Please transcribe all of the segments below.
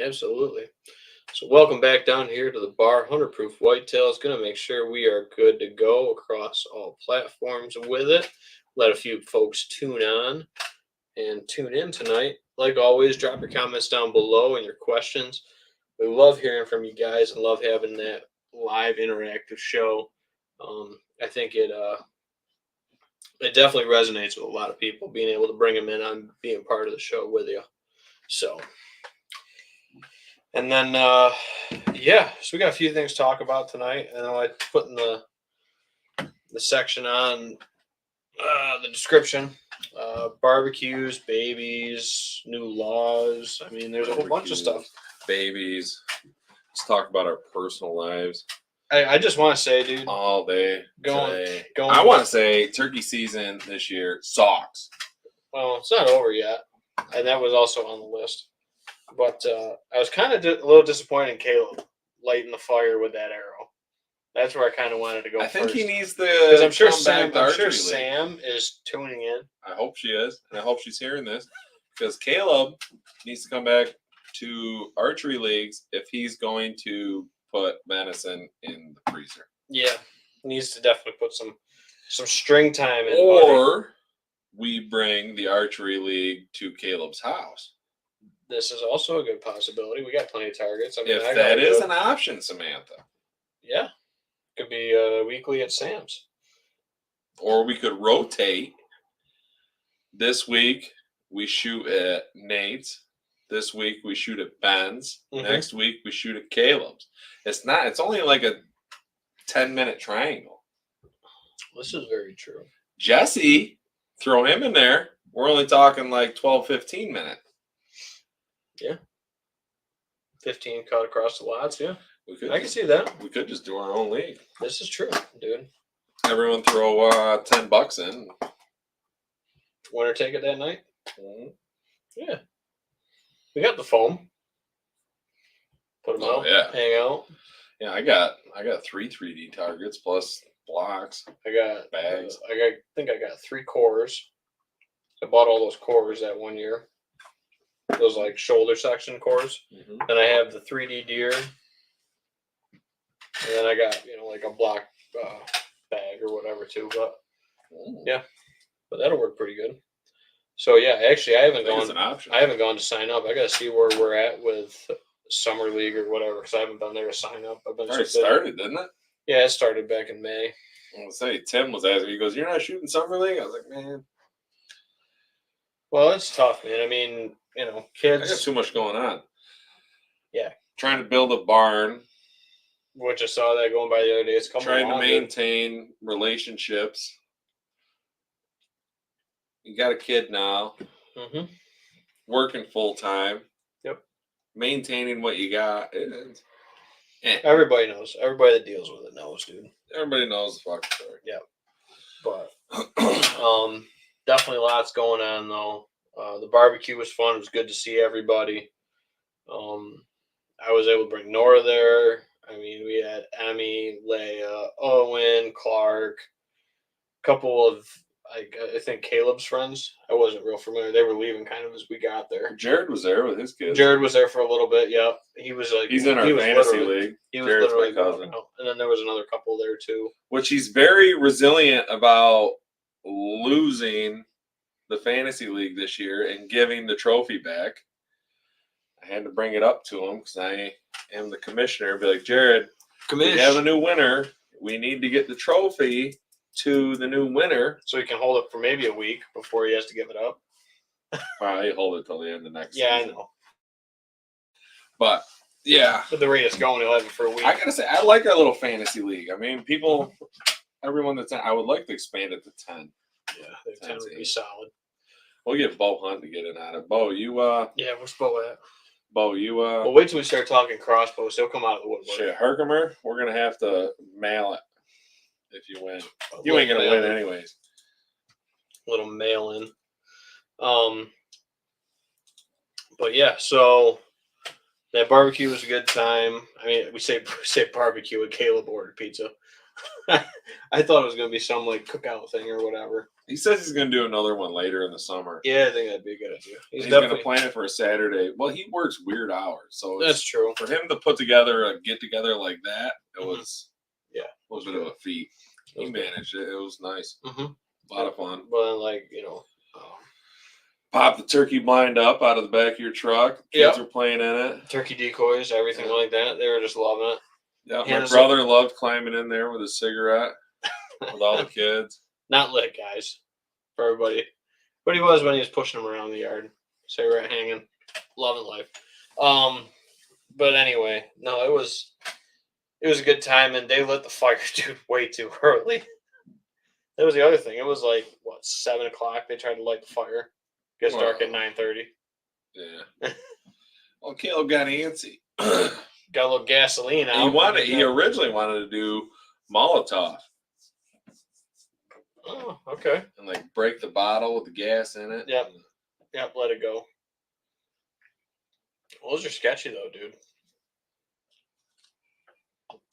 Absolutely. So welcome back down here to the bar. Hunter Proof Whitetails. Going to make sure we are good to go across all platforms with it. Let a few folks tune on and tune in tonight. Like always, drop your comments down below and your questions. We love hearing from you guys and love having that live interactive show. I think it definitely resonates with a lot of people, being able to bring them in on being part of the show with you. So, and then, so we got a few things to talk about tonight. And I put in the section on the description, barbecues, babies, new laws. I mean, there's a whole bunch of stuff. Babies. Let's talk about our personal lives. I just want to say, dude, all day. Going. I want to say turkey season this year sucks. Well, it's not over yet, and that was also on the list. But I was kind of a little disappointed in Caleb lighting the fire with that arrow. That's where I kind of wanted to go. I think he needs the because I'm sure Sam is tuning in. I hope she is, and I hope she's hearing this because Caleb needs to come back to archery leagues if he's going to put venison in the freezer. Yeah, needs to definitely put some string time in. Or we bring the archery league to Caleb's house. This is also a good possibility. We got plenty of targets. I mean, if that is an option, Samantha. Yeah, could be weekly at Sam's. Or we could rotate. This week we shoot at Nate's. This week we shoot at Ben's. Mm-hmm. Next week we shoot at Caleb's. It's only like a 10-minute triangle. This is very true. Jesse, throw him in there. We're only talking like 12, 15 minutes. Yeah. 15 cut across the lots, yeah. I can see that. We could just do our own league. This is true, dude. Everyone throw $10 in. Winner take it that night? Mm-hmm. Yeah. We got the foam. Put them out. Yeah. Hang out. Yeah, I got 3 3D targets plus blocks. I got bags. I think I got 3 cores. I bought all those cores that one year. Those like shoulder section cores. Mm-hmm. Then I have the 3D deer. And then I got, like a block bag or whatever too. But yeah, but that'll work pretty good. So yeah, actually I haven't gone to sign up. I got to see where we're at with summer league or whatever because I haven't been there to sign up. I've been started, didn't it? Yeah, it started back in May. I was gonna say Tim was asking. He goes, "You're not shooting summer league?" I was like, "Man." Well, it's tough, man. I mean, kids. I got too much going on. Yeah. Trying to build a barn. Which I saw that going by the other day. It's trying to maintain relationships. You got a kid now. Mm-hmm. Working full time. Yep. Maintaining what you got. Everybody knows. Everybody that deals with it knows, dude. Everybody knows the fucking story. Yeah. But definitely lots going on though. The barbecue was fun. It was good to see everybody. I was able to bring Nora there. I mean, we had Emmy, Leia, Owen, Clark, a couple of, I think Caleb's friends. I wasn't real familiar. They were leaving kind of as we got there. Jared was there with his kids. Jared was there for a little bit. Yep. He was like, he's in our fantasy league. He was literally my cousin. And then there was another couple there too. Which he's very resilient about losing the fantasy league this year and giving the trophy back. I had to bring it up to him because I am the commissioner. Be like, Jared, we have a new winner. We need to get the trophy to the new winner. So he can hold it for maybe a week before he has to give it up. Probably hold it till the end of next season. Yeah, I know. But, yeah. With the rate it's going, he'll have it for a week. I got to say, I like our little fantasy league. I mean, everyone that's in, I would like to expand it to 10. Yeah, 10 would be solid. We'll get Bo Hunt to get in on it. Bo, you yeah, where's Bo at? Bo, you well, wait till we start talking crossbows. He'll come out of the woodwork. Shit, Herkimer, we're gonna have to mail it if you win. You ain't gonna win anyways. Little mail in. But yeah, so that barbecue was a good time. I mean, we say barbecue and Caleb ordered pizza. I thought it was gonna be some like cookout thing or whatever. He says he's going to do another one later in the summer. Yeah, I think that'd be a good idea. He's going to plan it for a Saturday. Well, he works weird hours, so That's true. For him to put together a get together like that, it was a bit of a feat. He managed it. It was nice. Mm-hmm. A lot of fun. But like pop the turkey blind up out of the back of your truck. Kids were playing in it. Turkey decoys, everything like that. They were just loving it. Yeah, my brother loved climbing in there with a cigarette with all the kids. Not lit, guys, for everybody. But he was when he was pushing them around the yard. Cigarette hanging, loving life. But anyway, no, it was a good time, and they lit the fire, dude, way too early. That was the other thing. It was like 7 o'clock. They tried to light the fire. Gets dark at 9:30. Yeah. Well, Caleb got antsy. Got a little gasoline out. He originally wanted to do Molotov. Oh, okay. And like break the bottle with the gas in it. Yep. Let it go. Well, those are sketchy though, dude.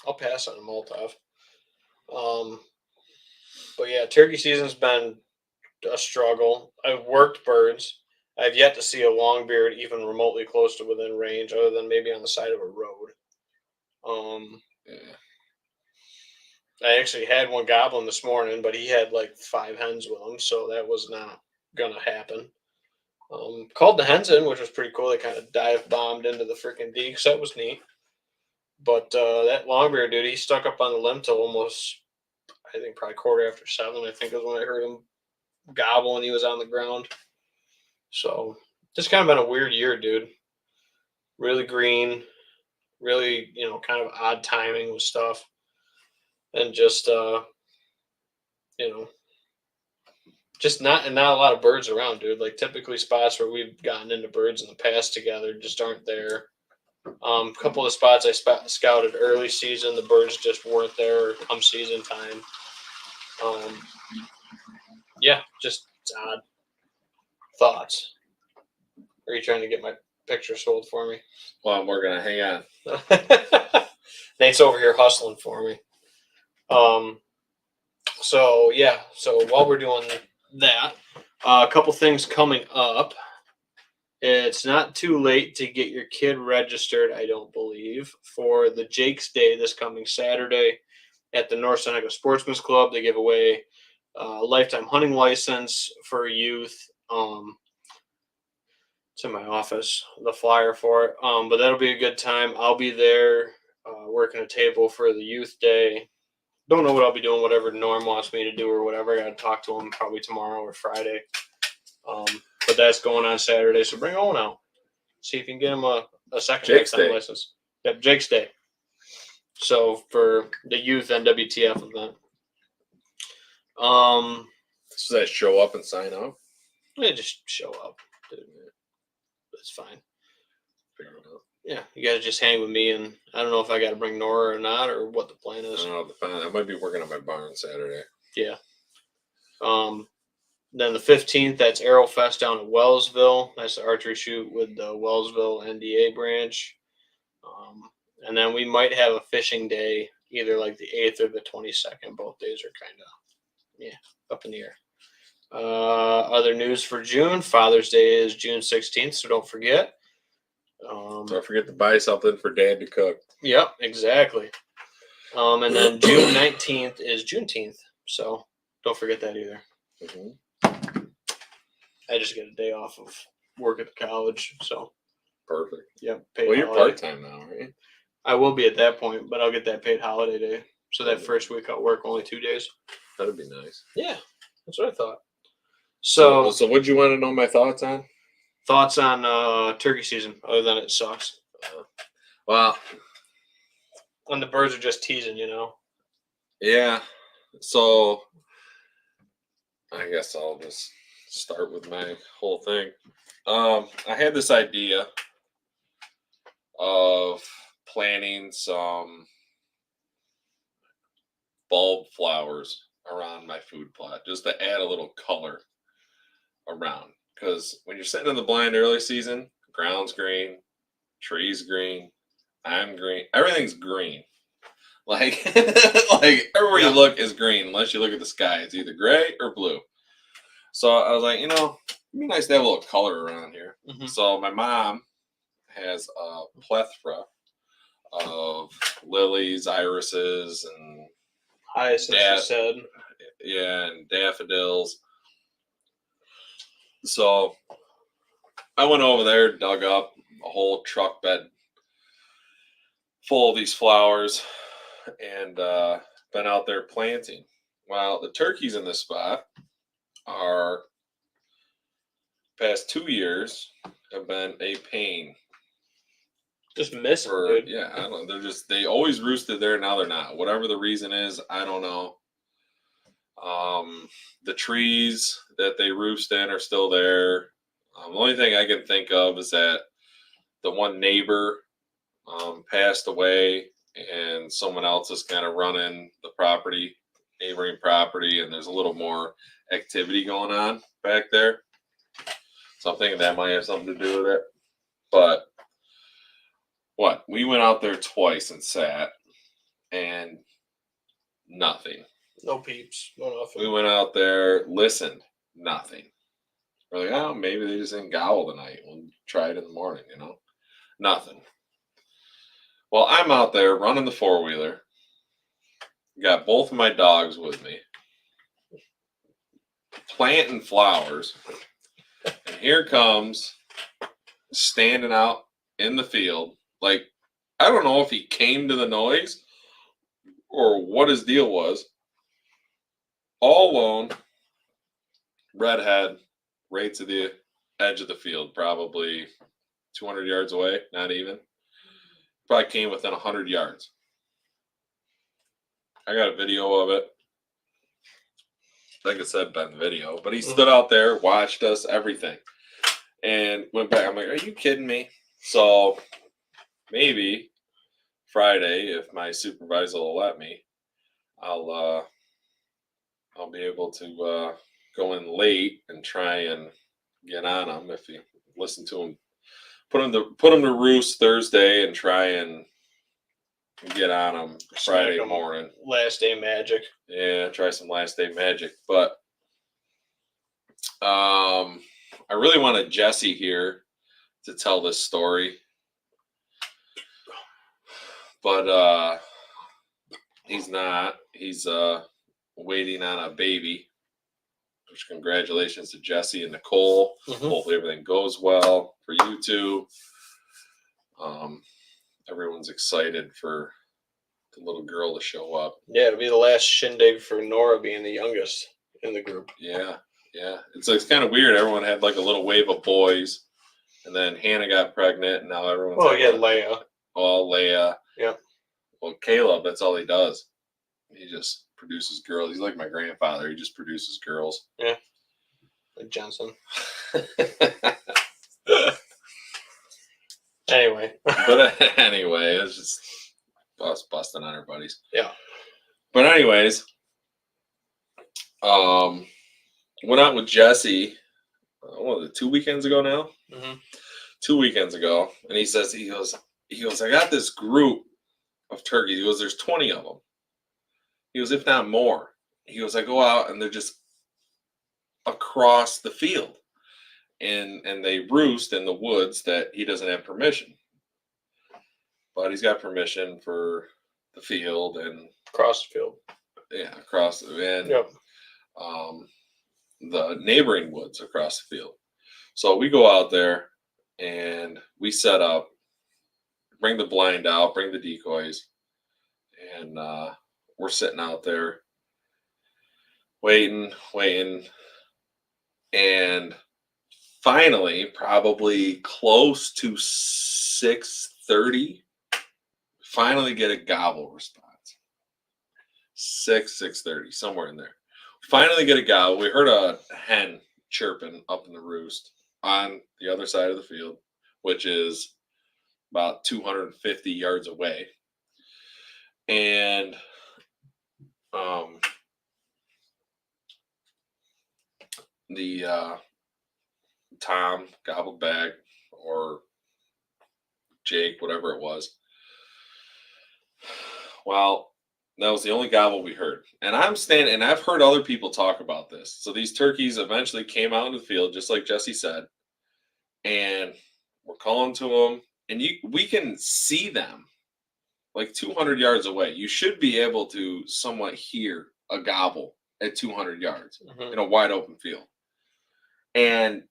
I'll pass on a Molotov. But yeah, turkey season's been a struggle. I've worked birds. I've yet to see a longbeard even remotely close to within range, other than maybe on the side of a road. I actually had one goblin this morning, but he had like 5 hens with him, so that was not gonna happen. Called the hens in, which was pretty cool. They kind of dive bombed into the freaking deek, so that was neat. But that longbeard dude, he stuck up on the limb till almost, I think, probably 7:15. I think is when I heard him gobble and he was on the ground. So just kind of been a weird year, dude. Really green, really, kind of odd timing with stuff. And just, just not a lot of birds around, dude. Like typically spots where we've gotten into birds in the past together just aren't there. A couple of spots I scouted early season, the birds just weren't there come season time. Yeah, just it's odd. Thoughts? Are you trying to get my picture sold for me? Well, I'm working on. Hang on. Nate's over here hustling for me. So while we're doing that, a couple things coming up. It's not too late to get your kid registered, I don't believe, for the Jake's Day this coming Saturday at the North Seneca Sportsman's Club. They give away a lifetime hunting license for youth. It's in my office, the flyer for it. But that'll be a good time. I'll be there working a table for the youth day. Don't know what I'll be doing, whatever Norm wants me to do or whatever. I got to talk to him probably tomorrow or Friday. But that's going on Saturday, so bring Owen out. See if you can get him a second lifetime license. Yep, Jake's Day. So for the youth NWTF event. So that show up and sign up? Yeah, just show up. That's fine. Yeah, you got to just hang with me, and I don't know if I got to bring Nora or not, or what the plan is. I don't know. I might be working on my barn Saturday. Yeah. Then the 15th, that's Arrow Fest down at Wellsville. That's the archery shoot with the Wellsville NDA branch. And then we might have a fishing day, either like the 8th or the 22nd. Both days are kind of, up in the air. Other news for June, Father's Day is June 16th, so don't forget. Don't forget to buy something for Dad to cook. Yep, exactly. And then June 19th is Juneteenth, so don't forget that either. Mm-hmm. I just get a day off of work at the college, so. Perfect. Yep. Well, you're part-time now, right? I will be at that point, but I'll get that paid holiday day. So that first week I'll work only 2 days. That'd be nice. Yeah, that's what I thought. So what do you want to know my thoughts on? Thoughts on turkey season, other than it sucks. Well, when the birds are just teasing, Yeah. So I guess I'll just start with my whole thing. I had this idea of planting some bulb flowers around my food plot just to add a little color around. Because when you're sitting in the blind early season, ground's green, trees green, I'm green, everything's green. Like, like everywhere Yeah. you look is green, unless you look at the sky. It's either gray or blue. So I was like, it'd be nice to have a little color around here. Mhm. So my mom has a plethora of lilies, irises, and Hyacinth, she said. and daffodils. So I went over there, dug up a whole truck bed full of these flowers, and been out there planting. Well, the turkeys in this spot are past 2 years have been a pain. Just missing, dude. Yeah, I don't. They always roosted there. Now they're not. Whatever the reason is, I don't know. The trees that they roost in are still there. The only thing I can think of is that the one neighbor passed away, and someone else is kind of running the property, neighboring property, and there's a little more activity going on back there. So I'm thinking that might have something to do with it. But we went out there twice and sat, and nothing. No peeps. No nothing. We went out there, listened, nothing. We're like, oh, maybe they just didn't gowl tonight. We'll try it in the morning, Nothing. Well, I'm out there running the four-wheeler. Got both of my dogs with me. Planting flowers. And here comes, standing out in the field. Like, I don't know if he came to the noise or what his deal was. All alone, redhead, right to the edge of the field, probably 200 yards away, not even. Probably came within 100 yards. I got a video of it. Like I said, Ben video. But he stood out there, watched us, everything. And went back. I'm like, are you kidding me? So maybe Friday, if my supervisor will let me, I'll be able to go in late and try and get on him. If you listen to him, put him to roost Thursday and try and get on him Friday morning. Last day magic. Yeah, try some last day magic. But I really wanted Jesse here to tell this story, but he's not. He's waiting on a baby. Which congratulations to Jesse and Nicole. Hopefully everything goes well for you two. Everyone's excited for the little girl to show up. Yeah, it'll be the last shindig for Nora being the youngest in the group. Yeah. It's kind of weird. Everyone had like a little wave of boys, and then Hannah got pregnant, and now everyone's. Oh yeah, Leia. Oh, Leia. Yeah. Well, Caleb, that's all he does. He just produces girls. He's like my grandfather. He just produces girls. Yeah. Like Jensen. Anyway. But anyway, it's just us busting on our buddies. Yeah. But anyways, went out with Jesse. What was it, 2 weekends ago now? 2 weekends ago, and he goes, I got this group of turkeys. He goes, there's 20 of them. He goes, if not more. He goes, I go out and they're just across the field, and they roost in the woods that he doesn't have permission, but he's got permission for the field and across the field. Yeah, across and yep. The neighboring woods across the field. So we go out there and we set up, bring the blind out, bring the decoys, and we're sitting out there waiting, and finally, probably close to 6:30, finally get a gobble response. 6:30, somewhere in there. Finally get a gobble. We heard a hen chirping up in the roost on the other side of the field, which is about 250 yards away. And the Tom gobbled back, or Jake, whatever it was. Well, That was the only gobble we heard. And I'm standing, and I've heard other people talk about this. So these turkeys eventually came out in the field, just like Jesse said, and we're calling to them, and we can see them like 200 yards away. You should be able to somewhat hear a gobble at 200 yards in a wide open field. And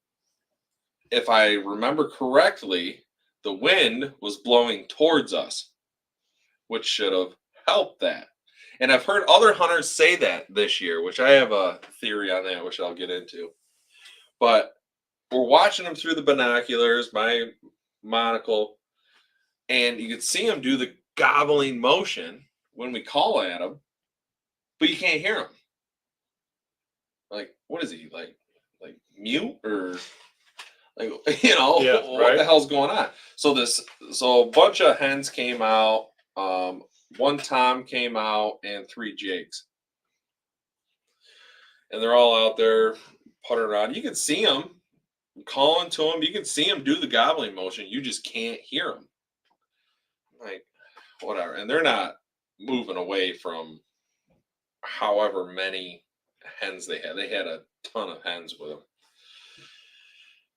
if I remember correctly, the wind was blowing towards us, which should have helped that. And I've heard other hunters say that this year, which I have a theory on that, which I'll get into. But we're watching them through the binoculars, my monocle, and you can see them do the gobbling motion when we call at them, but you can't hear him. Like, what is he like mute or like what the hell's going on? So a bunch of hens came out, one tom came out, and 3 jakes, and they're all out there puttering around. You can see them calling to them. You can see them do the gobbling motion. You just can't hear them. Like, whatever, and they're not moving away from however many hens they had. They had a ton of hens with them.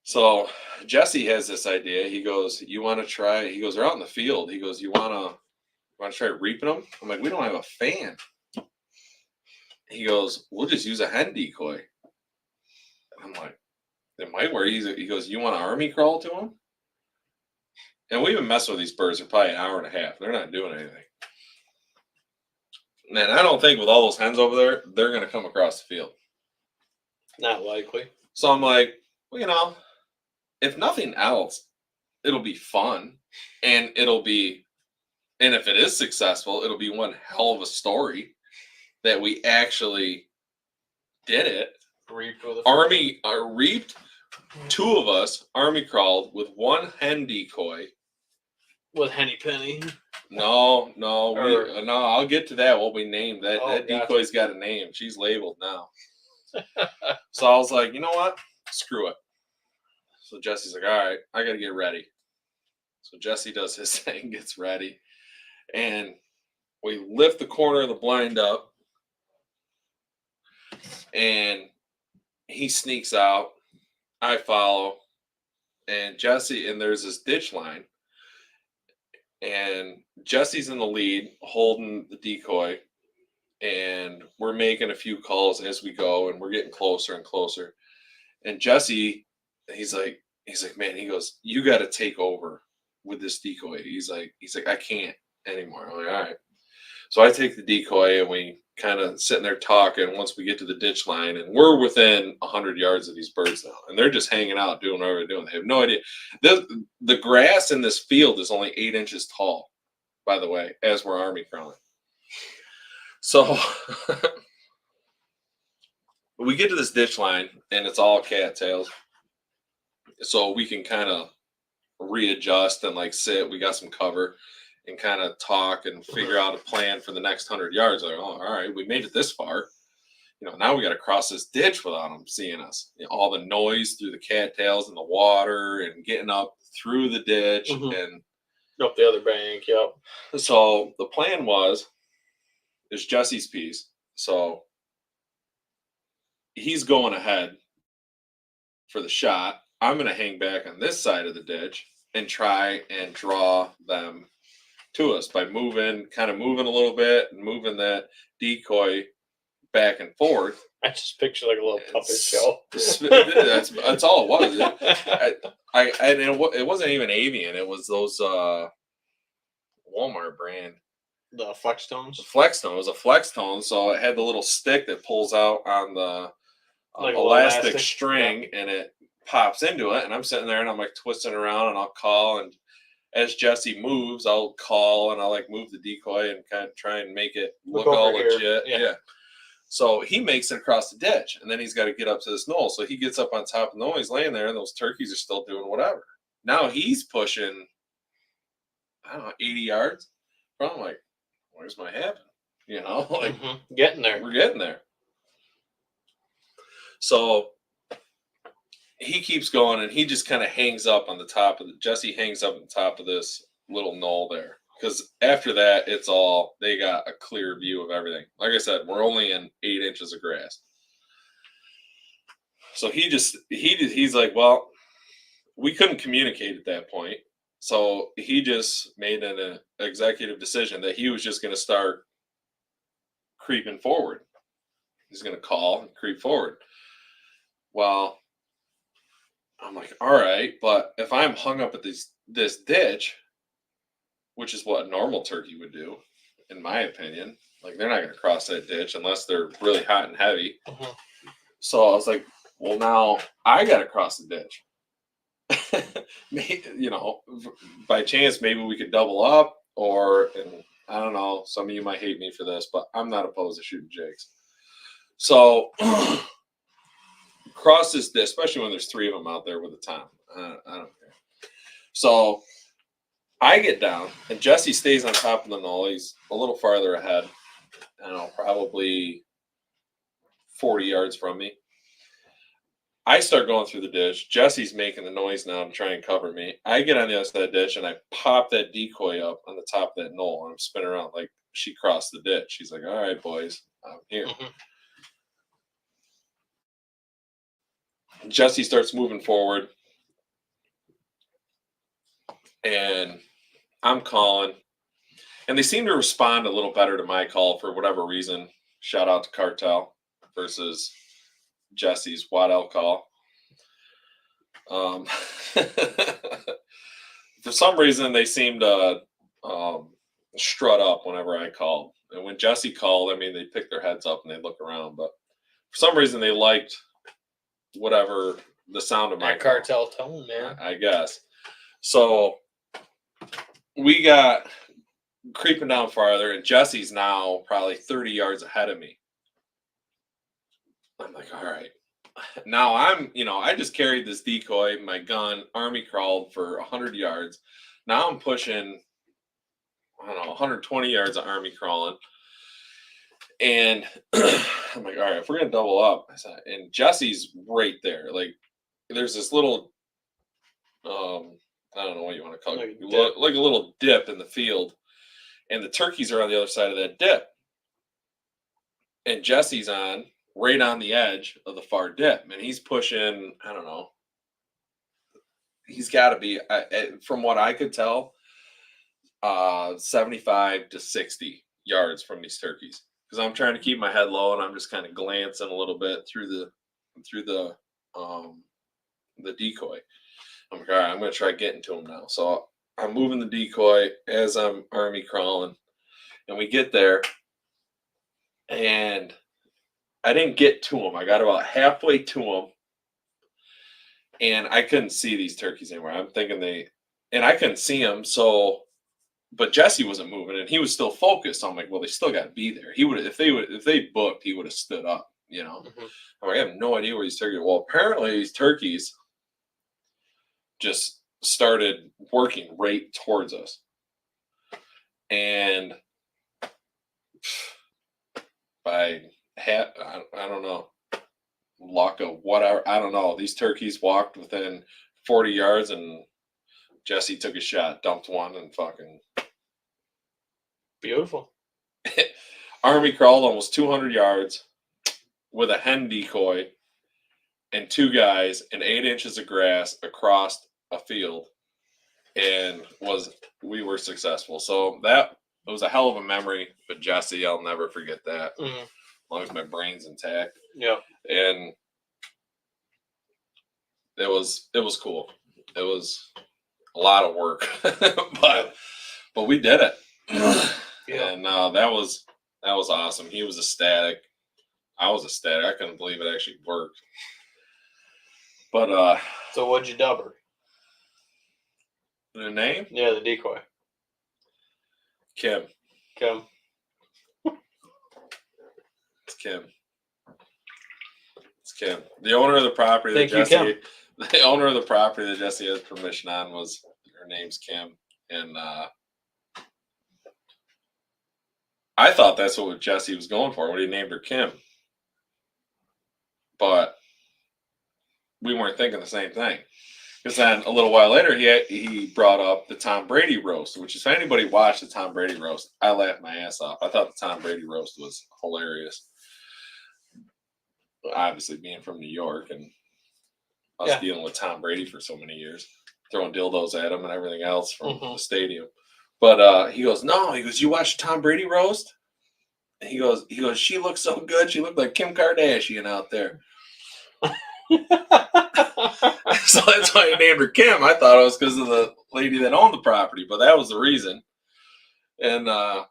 So Jesse has this idea. He goes, "You want to try?" He goes, "They're out in the field." He goes, "You want to try reaping them?" I'm like, "We don't have a fan." He goes, "We'll just use a hen decoy." I'm like, "It might work." He goes, "You want to army crawl to them?" And we've been messing with these birds for probably an hour and a half. They're not doing anything. Man, I don't think with all those hens over there, they're going to come across the field. Not likely. So I'm like, well, if nothing else, it'll be fun. And if it is successful, it'll be one hell of a story that we actually did it. Reaped. 2 of us army crawled with 1 hen decoy. With Henny Penny. No, I'll get to that. What we named that. That decoy's got a name. She's labeled now. So I was like, you know what? Screw it. So Jesse's like, all right, I got to get ready. So Jesse does his thing, gets ready, and we lift the corner of the blind up, and he sneaks out. I follow, and there's this ditch line, and Jesse's in the lead holding the decoy, and we're making a few calls as we go, and we're getting closer and closer. And Jesse, he's like, man, he goes, "You got to take over with this decoy." He's like, "I can't anymore." I'm like, all right. So I take the decoy, and we kind of sitting there talking once we get to the ditch line, and we're within 100 yards of these birds now, and they're just hanging out doing whatever they're doing. They have no idea. The grass in this field is only 8 inches tall, by the way, as we're army crawling. So we get to this ditch line, and it's all cattails, so we can kind of readjust and like sit. We got some cover and kind of talk and figure out a plan for the next 100 yards. Like, oh, all right, we made it this far. Now we got to cross this ditch without them seeing us. All the noise through the cattails and the water and getting up through the ditch and up the other bank. Yep. So the plan is Jesse's piece. So he's going ahead for the shot. I'm going to hang back on this side of the ditch and try and draw them to us by moving a little bit and moving that decoy back and forth. I just picture like a little puppet show. That's all it was. It wasn't even avian. It was those Walmart brand. The Flextones? Flextone. It was a Flextone, so it had the little stick that pulls out on the elastic string, and it pops into it. And I'm sitting there, and I'm like twisting around, and I'll call, and as Jesse moves, I'll call, and I'll like move the decoy and kind of try and make it look all legit. Yeah. So he makes it across the ditch, and then he's got to get up to this knoll. So he gets up on top of the knoll. He's laying there, and those turkeys are still doing whatever. Now he's pushing, 80 yards. I'm like, where's my heaven? Getting there. We're getting there. So he keeps going, and he just kind of hangs up on the top of Jesse hangs up on the top of this little knoll there. because after that, it's all they got a clear view of everything. Like I said, we're only in 8 inches of grass. So he's like, well, we couldn't communicate at that point. So he just made an executive decision that he was just going to start creeping forward. He's going to call and creep forward. Well, I'm like, all right, but if I'm hung up at this ditch, which is what a normal turkey would do, in my opinion, like they're not going to cross that ditch unless they're really hot and heavy. Uh-huh. So I was like, well, now I got to cross the ditch. You know, by chance, maybe we could double up, or and I don't know. Some of you might hate me for this, but I'm not opposed to shooting jigs. So cross this ditch, especially when there's 3 of them out there with a tom. I don't care. So I get down, and Jesse stays on top of the knoll. He's a little farther ahead. I don't know, probably 40 yards from me. I start going through the ditch. Jesse's making the noise now to try and cover me. I get on the other side of the ditch, and I pop that decoy up on the top of that knoll, and I'm spinning around like she crossed the ditch. She's like, all right, boys, I'm here. Jesse starts moving forward, and I'm calling, and they seem to respond a little better to my call for whatever reason. Shout out to Cartel versus Jesse's Waddell call. For some reason, they seem to strut up whenever I called. And when Jesse called, I mean, they pick their heads up and they look around. But for some reason, they liked whatever the sound of my that Cartel tone, man. I guess. So we got creeping down farther, and Jesse's now probably 30 yards ahead of me. I'm like, all right. Now I just carried this decoy, my gun, army crawled for 100 yards. Now I'm pushing, I don't know, 120 yards of army crawling. And I'm like, all right, if we're going to double up, and Jesse's right there. Like, there's this little, I don't know what you want to call it, like a little dip in the field. And the turkeys are on the other side of that dip. And Jesse's right on the edge of the far dip, and he's pushing, I don't know, he's got to be, from what I could tell, 75 to 60 yards from these turkeys, because I'm trying to keep my head low, and I'm just kind of glancing a little bit through the decoy. I'm like, all right, I'm going to try getting to him now. So I'm moving the decoy as I'm army crawling, and we get there, and I didn't get to him. I got about halfway to him, and I couldn't see these turkeys anywhere. I'm thinking and I couldn't see them. So, but Jesse wasn't moving, and he was still focused. So I'm like, well, they still got to be there. He would, if they booked, he would have stood up. You know, I'm like, I have no idea where these turkeys. Well, apparently these turkeys just started working right towards us, and by I don't know, luck of whatever, I don't know. These turkeys walked within 40 yards, and Jesse took a shot, dumped one, and fucking beautiful. Army crawled almost 200 yards with a hen decoy and 2 guys in 8 inches of grass across a field, and we were successful. So that was a hell of a memory. But Jesse, I'll never forget that. As long as my brain's intact. Yeah. And it was cool. It was a lot of work, but we did it. Yeah. And that was awesome. He was ecstatic. I was ecstatic. I couldn't believe it actually worked. But so what'd you dub her? The name? Yeah, the decoy. Kim. It's Kim. The owner of the property that Jesse has permission on her name's Kim, and I thought that's what Jesse was going for when he named her Kim, but we weren't thinking the same thing. Because then a little while later, he brought up the Tom Brady roast, which if anybody watched the Tom Brady roast, I laughed my ass off. I thought the Tom Brady roast was hilarious. Obviously, being from New York and us dealing with Tom Brady for so many years, throwing dildos at him and everything else from the stadium. But he goes, no, he goes, you watched Tom Brady roast? And he goes, she looks so good. She looked like Kim Kardashian out there. So that's why he named her Kim. I thought it was because of the lady that owned the property, but that was the reason. And it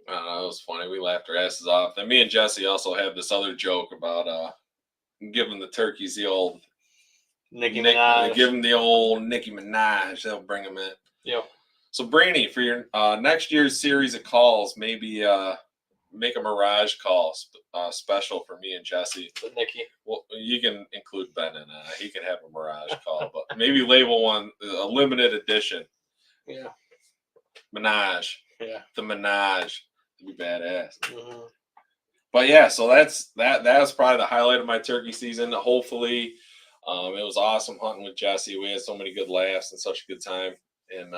was funny. We laughed our asses off. And me and Jesse also have this other joke about giving the turkeys the old Nicki Minaj. Give them the old Nicki Minaj. They'll bring them in. Yep. So Brainy, for your next year's series of calls, maybe make a Mirage call special for me and Jesse. With Nikki. Well, you can include Ben in it. He can have a Mirage call, but maybe label one a limited edition. Yeah. Minaj. Yeah. The Minaj. It'd be badass. Mm-hmm. But yeah, so that was probably the highlight of my turkey season. Hopefully, it was awesome hunting with Jesse. We had so many good laughs and such a good time. And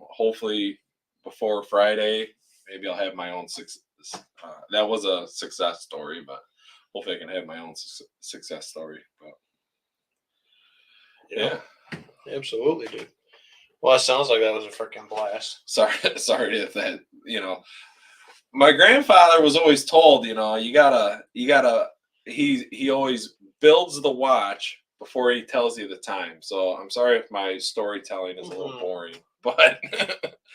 hopefully before Friday, maybe I'll have my own success. That was a success story, but hopefully I can have my own success story. But yeah, absolutely, dude. Well, it sounds like that was a freaking blast. Sorry if that, my grandfather was always told, you gotta. He always builds the watch before he tells you the time. So I'm sorry if my storytelling is a little boring, but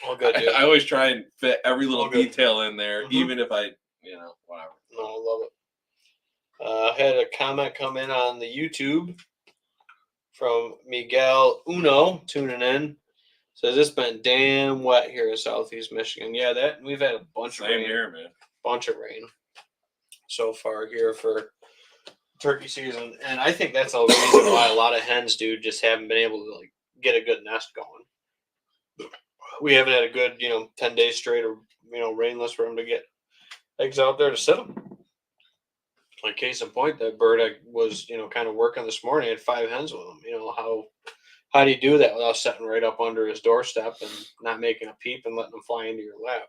all good, dude. I always try and fit every little detail in there, even if I, whatever. No, I love it. I had a comment come in on the YouTube from Miguel Uno tuning in. Says it's been damn wet here in Southeast Michigan. Yeah, that we've had a bunch of rain here, man. Bunch of rain so far here for turkey season, and I think that's a reason why a lot of hens, dude, just haven't been able to get a good nest going. We haven't had a good 10 days straight of rainless for them to get eggs out there to sit them. Like case in point, that bird I was kind of working this morning had 5 hens with him. How do you do that without sitting right up under his doorstep and not making a peep and letting them fly into your lap?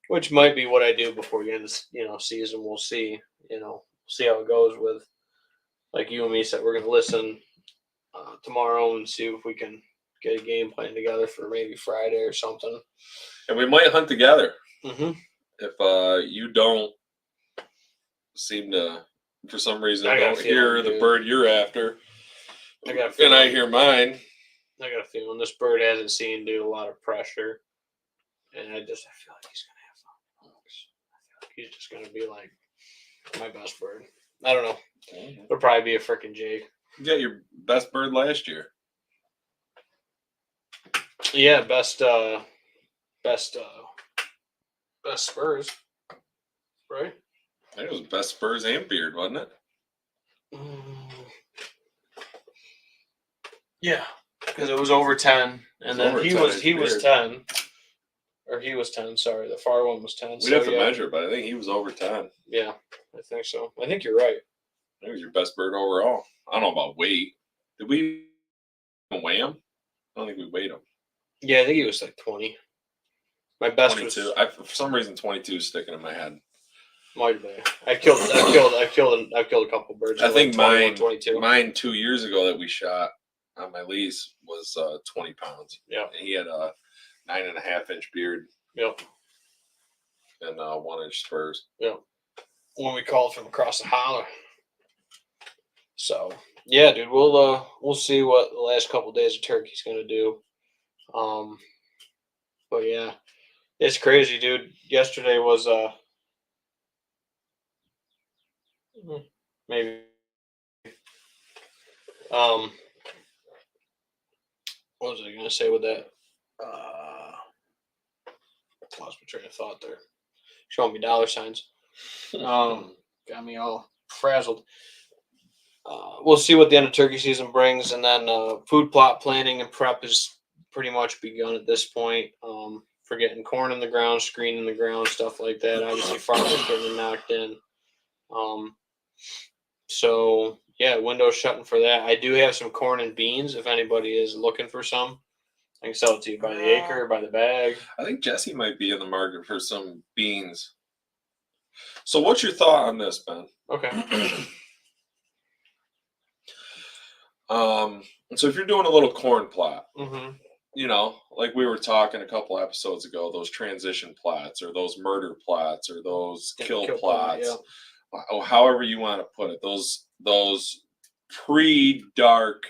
Which might be what I do before the end of season. We'll see. See how it goes with, like you and me said, we're going to listen tomorrow and see if we can get a game plan together for maybe Friday or something. And we might hunt together. Mm-hmm. If you don't seem to, for some reason, don't hear the bird you're after, and I hear mine. I got a feeling this bird hasn't seen a lot of pressure, and I feel like he's going to have fun. I feel like he's just going to be like my best bird. I don't know. It'll probably be a freaking Jake. You got your best bird last year. Yeah, best spurs, right? I think it was best spurs and beard, wasn't it? Yeah, because it was over 10, and then he was 10, or he was 10. Sorry, the far one was 10. We'd have to measure, but I think he was over 10. Yeah, I think so. I think you're right. I think it was your best bird overall. I don't know about weight. Did we weigh him? I don't think we weighed him. Yeah, I think he was like 20. My best 22. For some reason, 22 is sticking in my head. Might be. I've killed a couple birds. I think like 22. Mine 2 years ago that we shot on my lease was 20 pounds. Yeah. And he had a 9.5-inch beard. Yep. And 1-inch spurs. Yep. When we called from across the holler. So yeah, dude, we'll see what the last couple of days of turkey's gonna do. But yeah, it's crazy, dude. Yesterday was maybe what was I gonna say with that? Lost my train of thought there. Showing me dollar signs. Got me all frazzled. We'll see what the end of turkey season brings, and then food plot planning and prep is pretty much begun at this point. For getting corn in the ground, screen in the ground, stuff like that. Obviously, farmers getting knocked in. So yeah, window shutting for that. I do have some corn and beans if anybody is looking for some. I can sell it to you by the acre, by the bag. I think Jesse might be in the market for some beans. So what's your thought on this, Ben? Okay. So if you're doing a little corn plot, Mm-hmm. you know, like we were talking a couple episodes ago, those transition plots or those murder plots or those kill plots, or however you want to put it, those pre-dark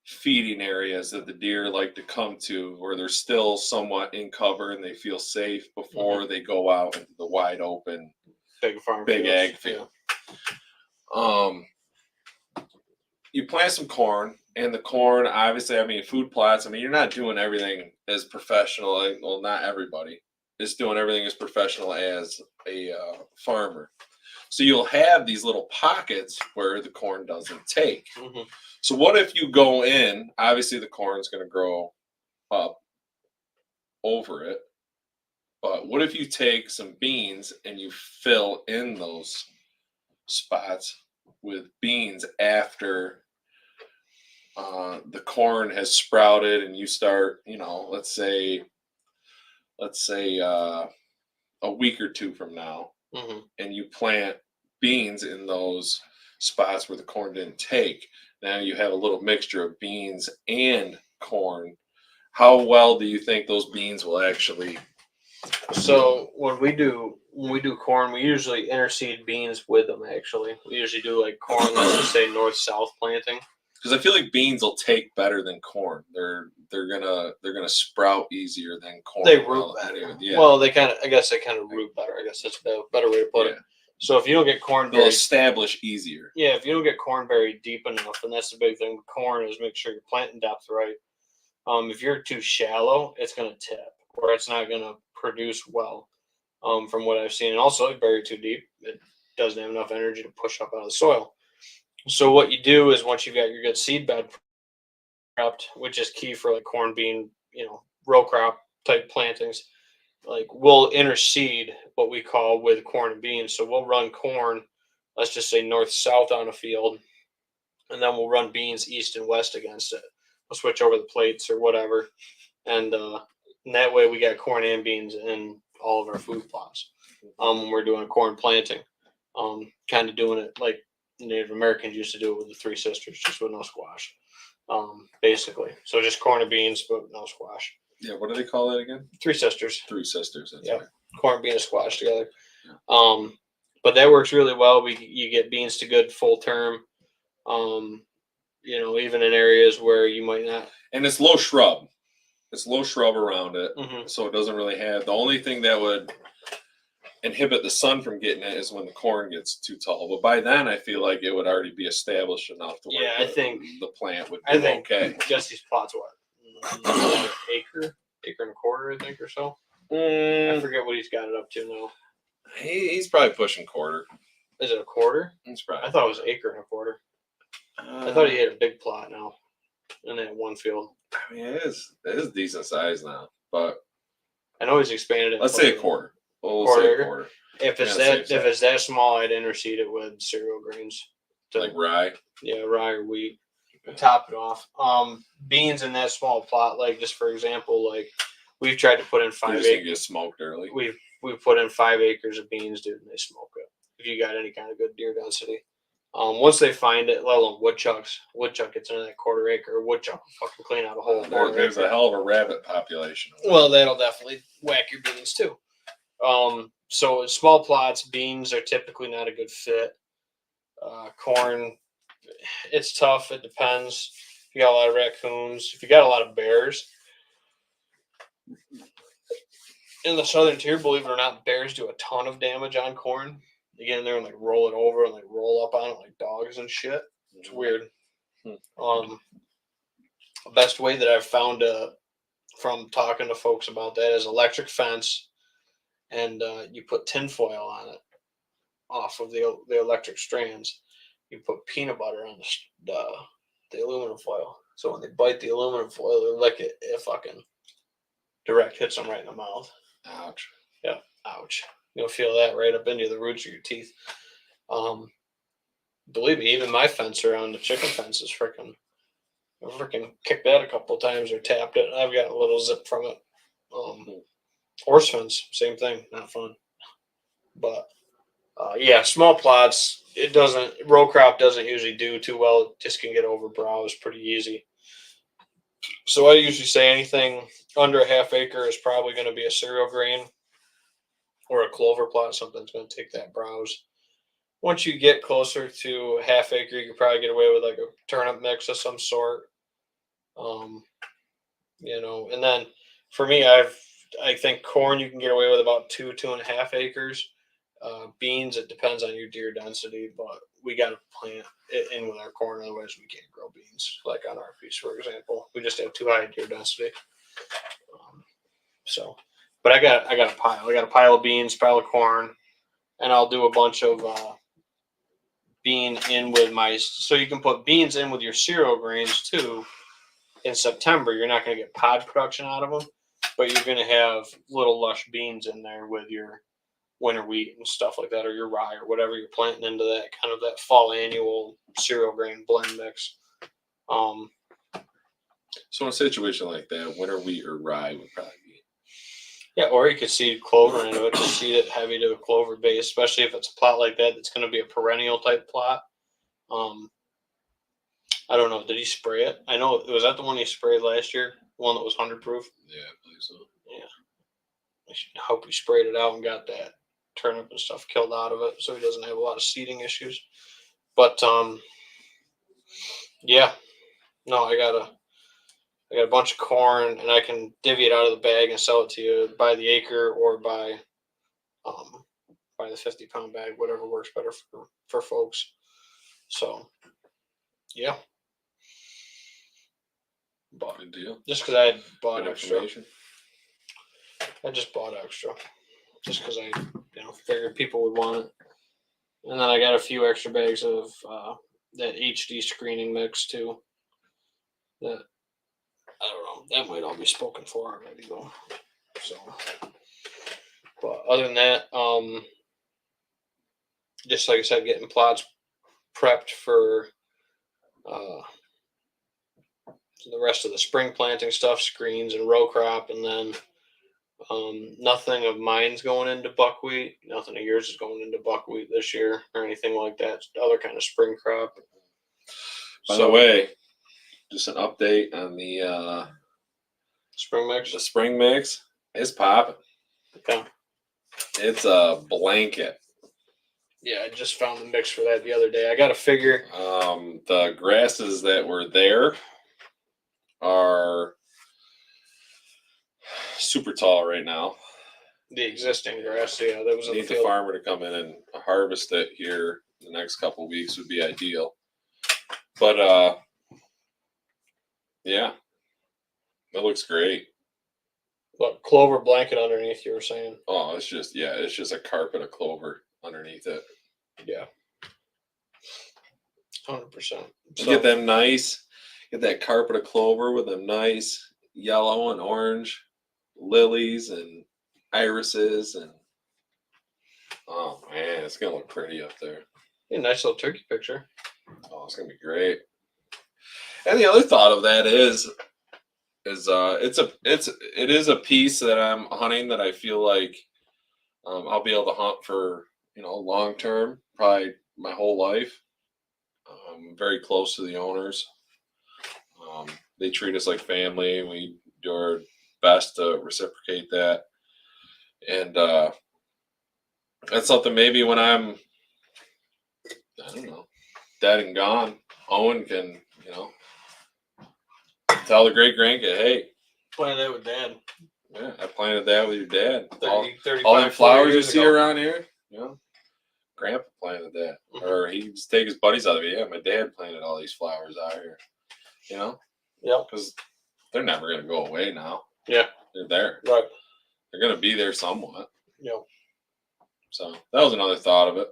feeding areas that the deer like to come to where they're still somewhat in cover and they feel safe before they go out into the wide open big farm big fields. ag field. You plant some corn, and the corn, obviously, I mean, food plots, I mean, you're not doing everything as professional. Well, not everybody is doing everything as professional as a farmer. So you'll have these little pockets where the corn doesn't take. Mm-hmm. So what if you go in, obviously the corn's going to grow up over it, but what if you take some beans and you fill in those spots with beans after the corn has sprouted and you start, you know, let's say a week or two from now, and you plant beans in those spots where the corn didn't take. Now you have a little mixture of beans and corn. How well do you think those beans will actually? So when we do corn, we usually interseed beans with them. Actually, we usually do like corn, let's just say north-south planting. Because I feel like beans will take better than corn. They're gonna sprout easier than corn. They root better. Yeah. Well, I guess they kind of root better. I guess that's a better way to put it. So if you don't get corn they'll establish easier. Yeah, if you don't get corn buried deep enough, and that's the big thing with corn is make sure your planting depth right. If you're too shallow, it's gonna tip, or it's not gonna produce well. From what I've seen, and also if buried too deep, it doesn't have enough energy to push up out of the soil. So what you do is once you've got your good seed bed prepped, which is key for like corn, bean, row crop type plantings, like we'll interseed what we call with corn and beans. So we'll run corn, let's just say north south on a field, and then we'll run beans east and west against it. We'll switch over the plates or whatever, and that way we got corn and beans in all of our food plots. When we're doing a corn planting, kind of doing it like Native Americans used to do it with the Three Sisters, just with no squash, basically. So just corn and beans, but no squash. Yeah, what do they call that again? Three Sisters. Three Sisters. That's yeah, right. Corn, bean, and squash together. Yeah. But that works really well. You get beans to good full term. Even in areas where you might not. And it's low shrub. It's low shrub around it, Mm-hmm. so it doesn't really have. The only thing that would inhibit the sun from getting it is when the corn gets too tall. But by then, I feel like it would already be established enough to where I think the plant would be okay. Jesse's plot's what? acre and a quarter, I think, or so. I forget what he's got it up to now. He's probably pushing quarter. Is it a quarter? He's probably. I thought it was acre and a quarter. I thought he had a big plot now in that one field. I mean, it is decent size now, but I know he's expanded it. Let's say a quarter. We'll say a quarter. If it's that small, I'd interseed it with cereal grains. Like rye? Yeah, rye or wheat. Top it off. Beans in that small plot, like just for example, like we've tried to put in 5 acres. Get smoked early. We've put in 5 acres of beans, dude, and they smoke it. If you got any kind of good deer density. Once they find it, let alone woodchuck gets into that quarter acre. Woodchuck will fucking clean out a whole. There's a hell of a rabbit population. Well, that'll definitely whack your beans too. So in small plots, beans are typically not a good fit. Corn, it's tough. It depends. If you got a lot of raccoons, if you got a lot of bears. In the southern tier, believe it or not, bears do a ton of damage on corn. They get in there and like roll it over and like roll up on it like dogs and shit. It's weird. The best way that I've found from talking to folks about that is electric fence, and you put tinfoil on it off of the electric strands. You put peanut butter on the aluminum foil. So when they bite the aluminum foil, they lick it. It fucking direct hits them right in the mouth. Ouch. Yeah, ouch. You'll feel that right up into the roots of your teeth. believe me, even my fence around the chicken fence is freaking. I freaking kicked that a couple times or tapped it. I've got a little zip from it. Horse fence, same thing, not fun. But yeah, small plots. It doesn't. Row crop doesn't usually do too well. It just can get over browse pretty easy. So I usually say anything under a half acre is probably going to be a cereal grain or a clover plot. Something's going to take that browse. Once you get closer to a half acre, you can probably get away with like a turnip mix of some sort. Um, and then for me, I think corn you can get away with about 2.5 acres. Beans, it depends on your deer density, but we got to plant it in with our corn, otherwise we can't grow beans. Like on our piece, for example, we just have too high deer density. So, but I got a pile. I got a pile of beans, pile of corn, and I'll do a bunch of bean in with my. So you can put beans in with your cereal grains too. In September, you're not going to get pod production out of them, but you're going to have little lush beans in there with your winter wheat and stuff like that, or your rye or whatever you're planting into that kind of that fall annual cereal grain blend mix. So in a situation like that, winter wheat or rye would probably be. Yeah, or you could seed clover into it to seed it heavy to a clover base, especially if it's a plot like that that's going to be a perennial type plot. I don't know. Did he spray it? I know. Was that the one he sprayed last year? The one that was 100 proof? Yeah, I believe so. Yeah. I hope he sprayed it out and got that turnip and stuff killed out of it so he doesn't have a lot of seeding issues. But yeah. No, I got a bunch of corn and I can divvy it out of the bag and sell it to you by the acre or by the 50-pound bag, whatever works better for folks. So yeah. But good deal. Just because I had bought Good extra. I just bought extra. Just because I figured people would want it. And then I got a few extra bags of that HD screening mix too. That I don't know. That might all be spoken for already though. So, but other than that, just like I said, getting plots prepped for the rest of the spring planting stuff, screens and row crop, and then nothing of mine's going into buckwheat. Nothing of yours is going into buckwheat this year or anything like that. It's other kind of spring crop. By the way, just an update on the spring mix. The spring mix is popping. Okay. It's a blanket. Yeah, I just found the mix for that the other day. I got to figure. The grasses that were there are super tall right now. The existing grass, yeah, that was. Need the farmer to come in and harvest it here the next couple of weeks would be ideal. But yeah, it looks great. What, clover blanket underneath? You were saying? Oh, it's just a carpet of clover underneath it. Yeah, 100%. Get them nice. Get that carpet of clover with them nice yellow and orange lilies and irises, and oh man, it's gonna look pretty up there. A nice little turkey picture. Oh, it's gonna be great. And the other thought of that is it is a piece that I'm hunting that I feel like I'll be able to hunt for long term, probably my whole life. I'm very close to the owners. They treat us like family. We do our best to reciprocate that, and that's something maybe when I'm, I don't know, dead and gone, Owen can tell the great grandkid, hey, planted that with Dad. Yeah, I planted that with your dad. 30, all them flowers you see ago. around here, Grandpa planted that, or he just take his buddies out of it. Yeah, my dad planted all these flowers out here. Yeah, because they're never gonna go away now. Yeah, they're there. Right. They're gonna be there somewhat. Yeah. So that was another thought of it.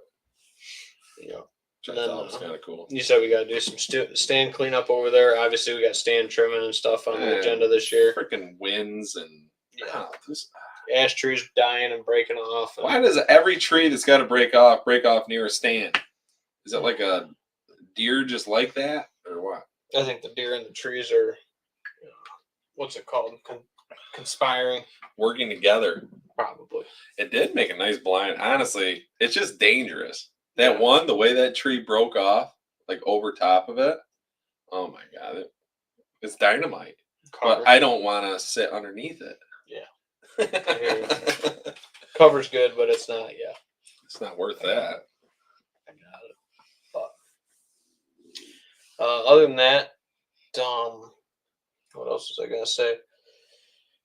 Yeah. Which I thought was kind of cool. You said we got to do some stand cleanup over there. Obviously, we got stand trimming and stuff on the agenda this year. Freaking winds and ash trees dying and breaking off. Why does every tree that's got to break off near a stand? Is it like a deer just like that, or what? I think the deer and the trees are, what's it called? Conspiring. Working together. Probably. It did make a nice blind. Honestly, it's just dangerous. That Yeah. one, the way that tree broke off, like over top of it. Oh my God. It's dynamite. Cover. But I don't want to sit underneath it. Yeah. Cover's good, but it's not, It's not worth that. I got it. But other than that, what else was I gonna say?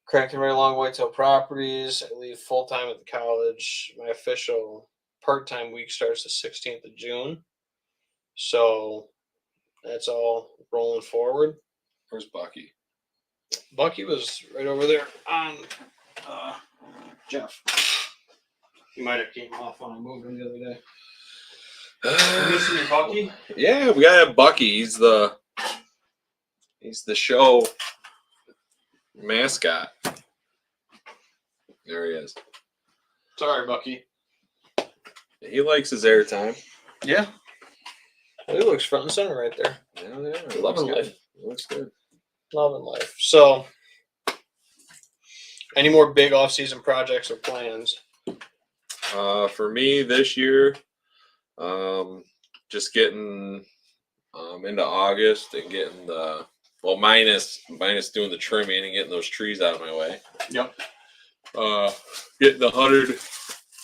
Cranking right along Whitetail Properties. I leave full time at the college. My official part-time week starts the 16th of June. So that's all rolling forward. Where's Bucky? Bucky was right over there on Jeff. He might have came off when I moved him the other day. You missing your Bucky? Yeah, we gotta have Bucky. He's the show mascot. There he is. Sorry, Bucky. He likes his airtime. Yeah. He looks front and center right there. Yeah. Loving life. Looks good. Loving life. So, any more big off-season projects or plans? For me this year, just getting into August and getting minus doing the trimming and getting those trees out of my way. Yep. Getting the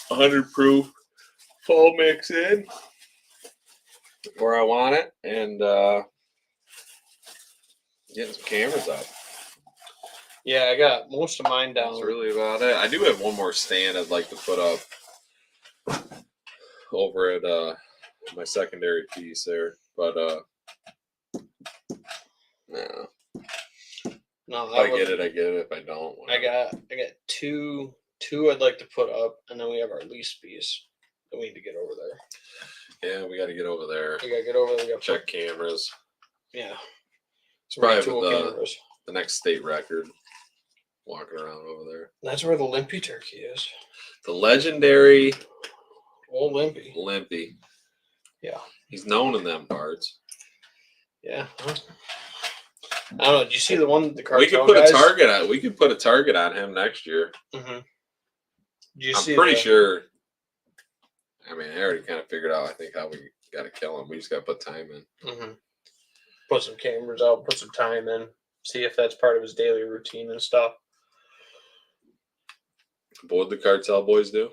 100 proof fall mix in where I want it, and getting some cameras up. Yeah, I got most of mine down. That's really about it. I do have one more stand I'd like to put up over at my secondary piece there, but no. No, If I get it, I get it. If I don't, whatever. I got two I'd like to put up, and then we have our lease piece that we need to get over there. Yeah, we got to get over there. We got to get over there. We got to check cameras. Yeah. It's probably cameras. The next state record. Walking around over there. That's where the Limpy turkey is. The legendary old Limpy. Limpy. Yeah. He's known in them parts. Yeah. I don't know. Did you see the one? The cartel we could put guys? a target on. We could put a target on him next year. Mm-hmm. I'm pretty sure. I mean, I already kind of figured out. I think how we got to kill him. We just got to put time in. Mm-hmm. Put some cameras out. Put some time in. See if that's part of his daily routine and stuff. What did the cartel boys do?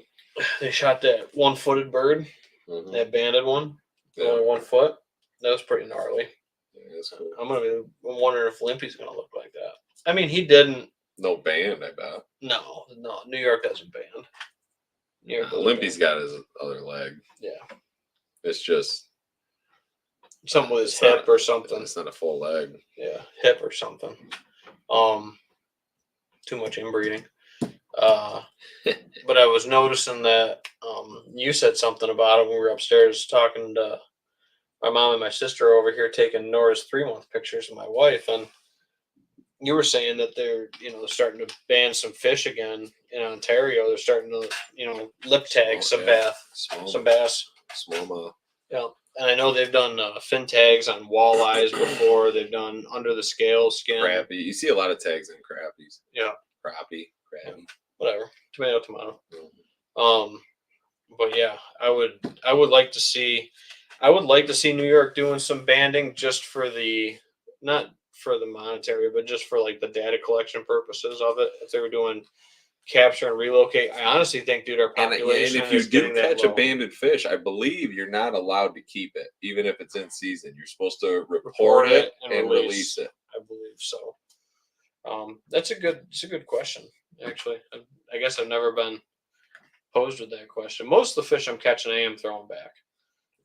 They shot that one-footed bird. Mm-hmm. That banded one. Yeah. Only 1 foot. That was pretty gnarly. Yeah, that's cool. I'm wondering if Limpy's gonna look like that. I mean, he didn't. No band, I bet. No. New York doesn't band. New York doesn't Limpy's band. got his other leg. Yeah. It's just something with his hip or something. It's not a full leg. Yeah, hip or something. Too much inbreeding. But I was noticing that you said something about it when we were upstairs talking to my mom and my sister over here taking Nora's 3-month pictures of my wife, and you were saying that they're starting to ban some fish again in Ontario. They're starting to lip tag some bass. Smallmouth. Yeah, and I know they've done fin tags on walleyes before. They've done under the scale skin. Crappie. You see a lot of tags in crappies. Yeah. Crappie. Yeah. Whatever. Tomato. Mm-hmm. But yeah, I would like to see New York doing some banding just for not for the monetary, but just for like the data collection purposes of it. If they were doing capture and relocate, I honestly think, dude, our population. And if you do catch a banded fish, I believe you're not allowed to keep it, even if it's in season. You're supposed to report it and release it. I believe so. It's a good question, actually. I guess I've never been posed with that question. Most of the fish I'm catching, I am throwing back.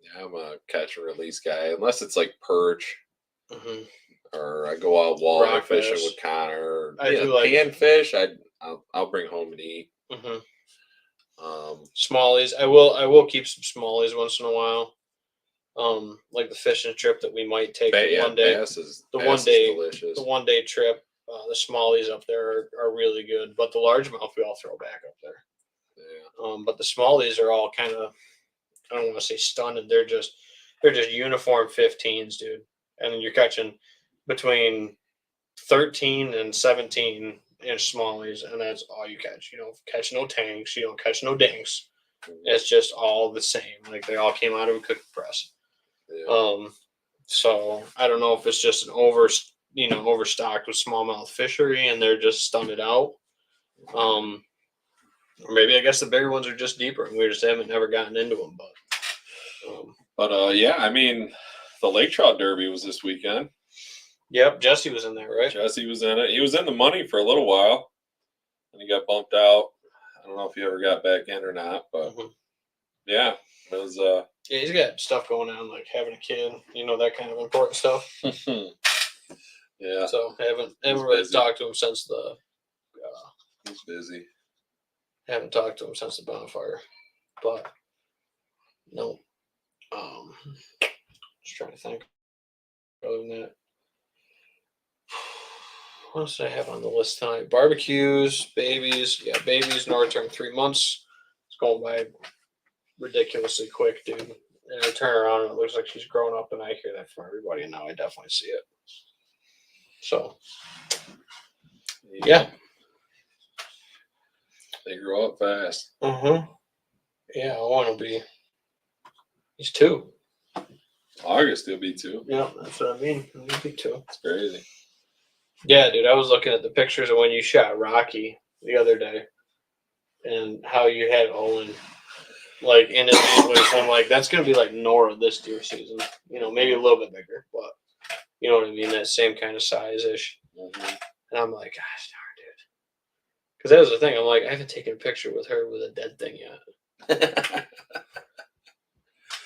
Yeah, I'm a catch and release guy, unless it's like perch, mm-hmm. or I go out walleye fishing with Connor. I do like panfish. I'll bring home and eat. Mm-hmm. Smallies. I will keep some smallies once in a while. Like the fishing trip that we might take one day. Bass is delicious. The 1 day trip. The smallies up there are really good, but the largemouth we all throw back up there. Yeah. But the smallies are all kind of, I don't want to say stunted. They're just, they're just uniform 15s, dude. And you're catching between 13 and 17-inch smallies, and that's all you catch. You don't catch no tanks, you don't catch no dinks. It's just all the same. Like they all came out of a cookie press. Yeah. So I don't know if it's just an overstocked with smallmouth fishery and they're just stunted out. Or maybe I guess the bigger ones are just deeper and we just haven't never gotten into them. But yeah, I mean, the Lake Trout Derby was this weekend. Yep, Jesse was in there, right? Jesse was in it. He was in the money for a little while, and he got bumped out. I don't know if he ever got back in or not, but yeah, it was. Yeah, he's got stuff going on, like having a kid, that kind of important stuff. Yeah. So haven't really talked to him since the. He's busy. Haven't talked to him since the bonfire, but no. Just trying to think. Other than that, what else did I have on the list tonight? Barbecues, babies. Yeah, babies. Nora turned 3 months. It's going by ridiculously quick, dude. And I turn around and it looks like she's grown up, and I hear that from everybody, and now I definitely see it. So, yeah. They grow up fast. Yeah, Owen will be. He's 2. August he'll be 2. Yeah, that's what I mean. He'll be 2. It's crazy. Yeah, dude. I was looking at the pictures of when you shot Rocky the other day, and how you had Owen like in his antlers. I'm like, that's gonna be like Nora this deer season. Maybe a little bit bigger, but you know what I mean. That same kind of size ish. And I'm like, gosh darn, dude. Because that was the thing. I'm like, I haven't taken a picture with her with a dead thing yet.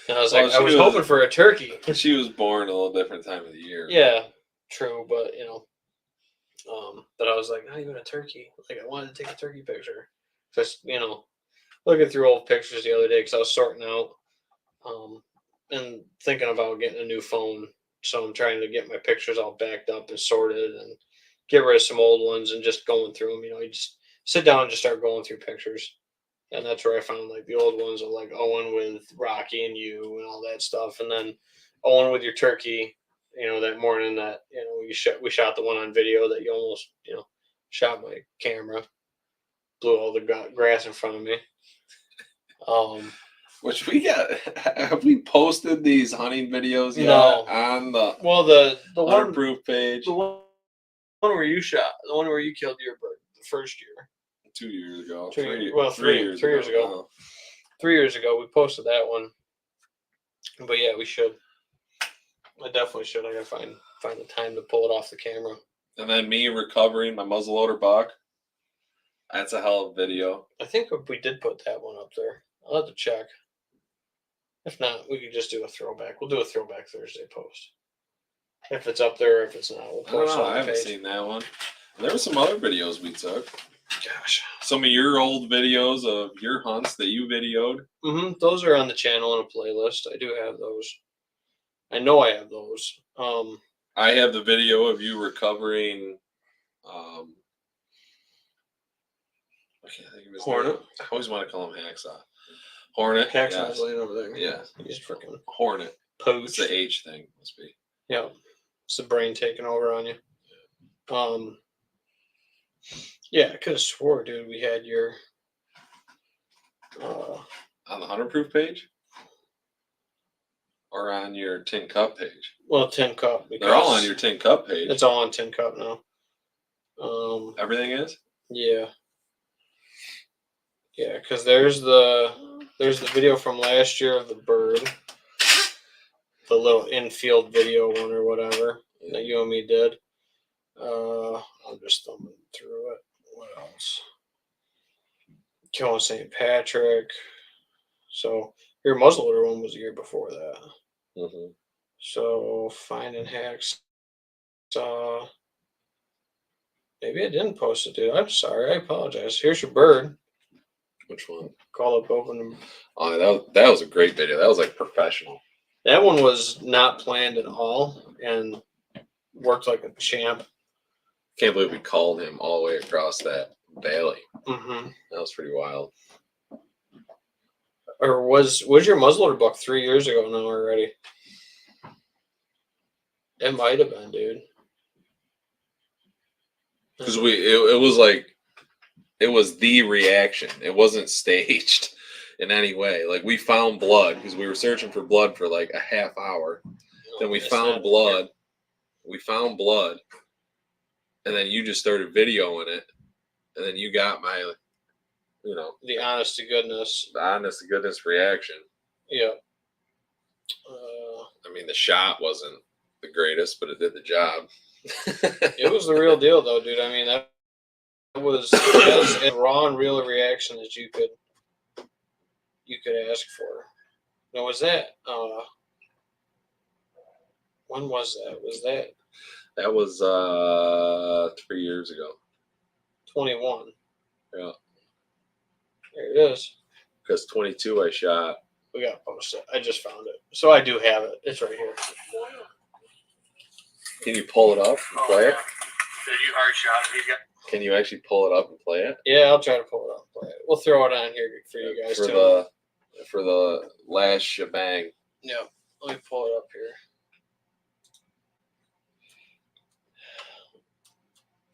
And I was like, I was hoping for a turkey. She was born a little different time of the year. Yeah, true, but but I was like, not even a turkey. Like I wanted to take a turkey picture. Just looking through old pictures the other day because I was sorting out, and thinking about getting a new phone. So I'm trying to get my pictures all backed up and sorted and get rid of some old ones and just going through them. You just sit down and just start going through pictures. And that's where I found like the old ones of like Owen with Rocky and you and all that stuff. And then Owen with your turkey, that morning that, we shot the one on video that you almost, shot my camera, blew all the grass in front of me. Which we got. Have we posted these hunting videos yet on the the Hunter-Proof page? The one where you shot, the one where you killed your bird the first year. 2 years ago. 3 years ago. 3 years ago, we posted that one. But yeah, we should. I definitely should. I gotta find the time to pull it off the camera. And then me recovering my muzzleloader buck. That's a hell of a video. I think we did put that one up there. I'll have to check. If not, we could just do a throwback. We'll do a throwback Thursday post. If it's up there, or if it's not, we'll post it on the I haven't page. seen that one. There were some other videos we took. Gosh. Some of your old videos of your hunts that you videoed. Those are on the channel in a playlist. I do have those. I know I have those. I have the video of you recovering. I can't think of his Hornet. name. I always want to call him Hacksaw. Hornet. Hacksaw's laying over there. Yeah. He's freaking Hornet. poached. It's the H thing, must be. Yeah. It's the brain taking over on you. Yeah, I could have swore, dude, we had your on the Hunter-Proof page? Or on your Tin Cup page? Well, Tin Cup. They're all on your Tin Cup page. It's all on Tin Cup now. Everything is? Yeah. Yeah, because there's the video from last year of the bird. The little infield video one or whatever that you and me did. I'm just thumbing through it. What else? Killing St. Patrick. So your muzzleloader one was the year before that. So finding hacks. Maybe I didn't post it, dude. I'm sorry. I apologize. Here's your bird. Which one? Call up open. Oh, that was a great video. That was like professional. That one was not planned at all and worked like a champ. Can't believe we called him all the way across that valley. Mm-hmm. That was pretty wild. Or was your muzzleloader buck 3 years ago now already? It might have been, dude. Because it was like, it was the reaction. It wasn't staged in any way. Like, we found blood because we were searching for blood for like a half hour. Then we found blood. We found blood. And then you just started videoing it. And then you got my, the honest to goodness. the honest to goodness reaction. Yeah. I mean, the shot wasn't the greatest, but it did the job. It was the real deal, though, dude. I mean, that was as raw and real a reaction as you could ask for. Now, was that? When was that? Was that That was 3 years ago. 21? Yeah. There it is. Because 22 I shot. We got posted. I just found it, so I do have it. It's right here. Can you pull it up and play it? Did you hard shot it? Can you actually pull it up and play it? Yeah, I'll try to pull it up. And play it. We'll throw it on here for you guys too. For the last shebang. Yeah, let me pull it up here.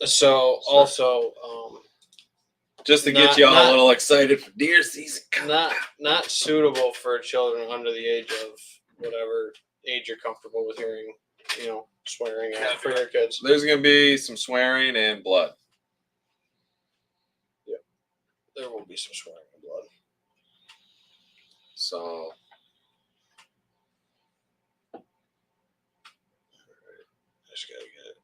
So also, just to get y'all a little excited for deer season. Not suitable for children under the age of whatever age you're comfortable with hearing, swearing at for your kids. There's gonna be some swearing and blood. Yep, there will be some swearing and blood. So. I just gotta get it.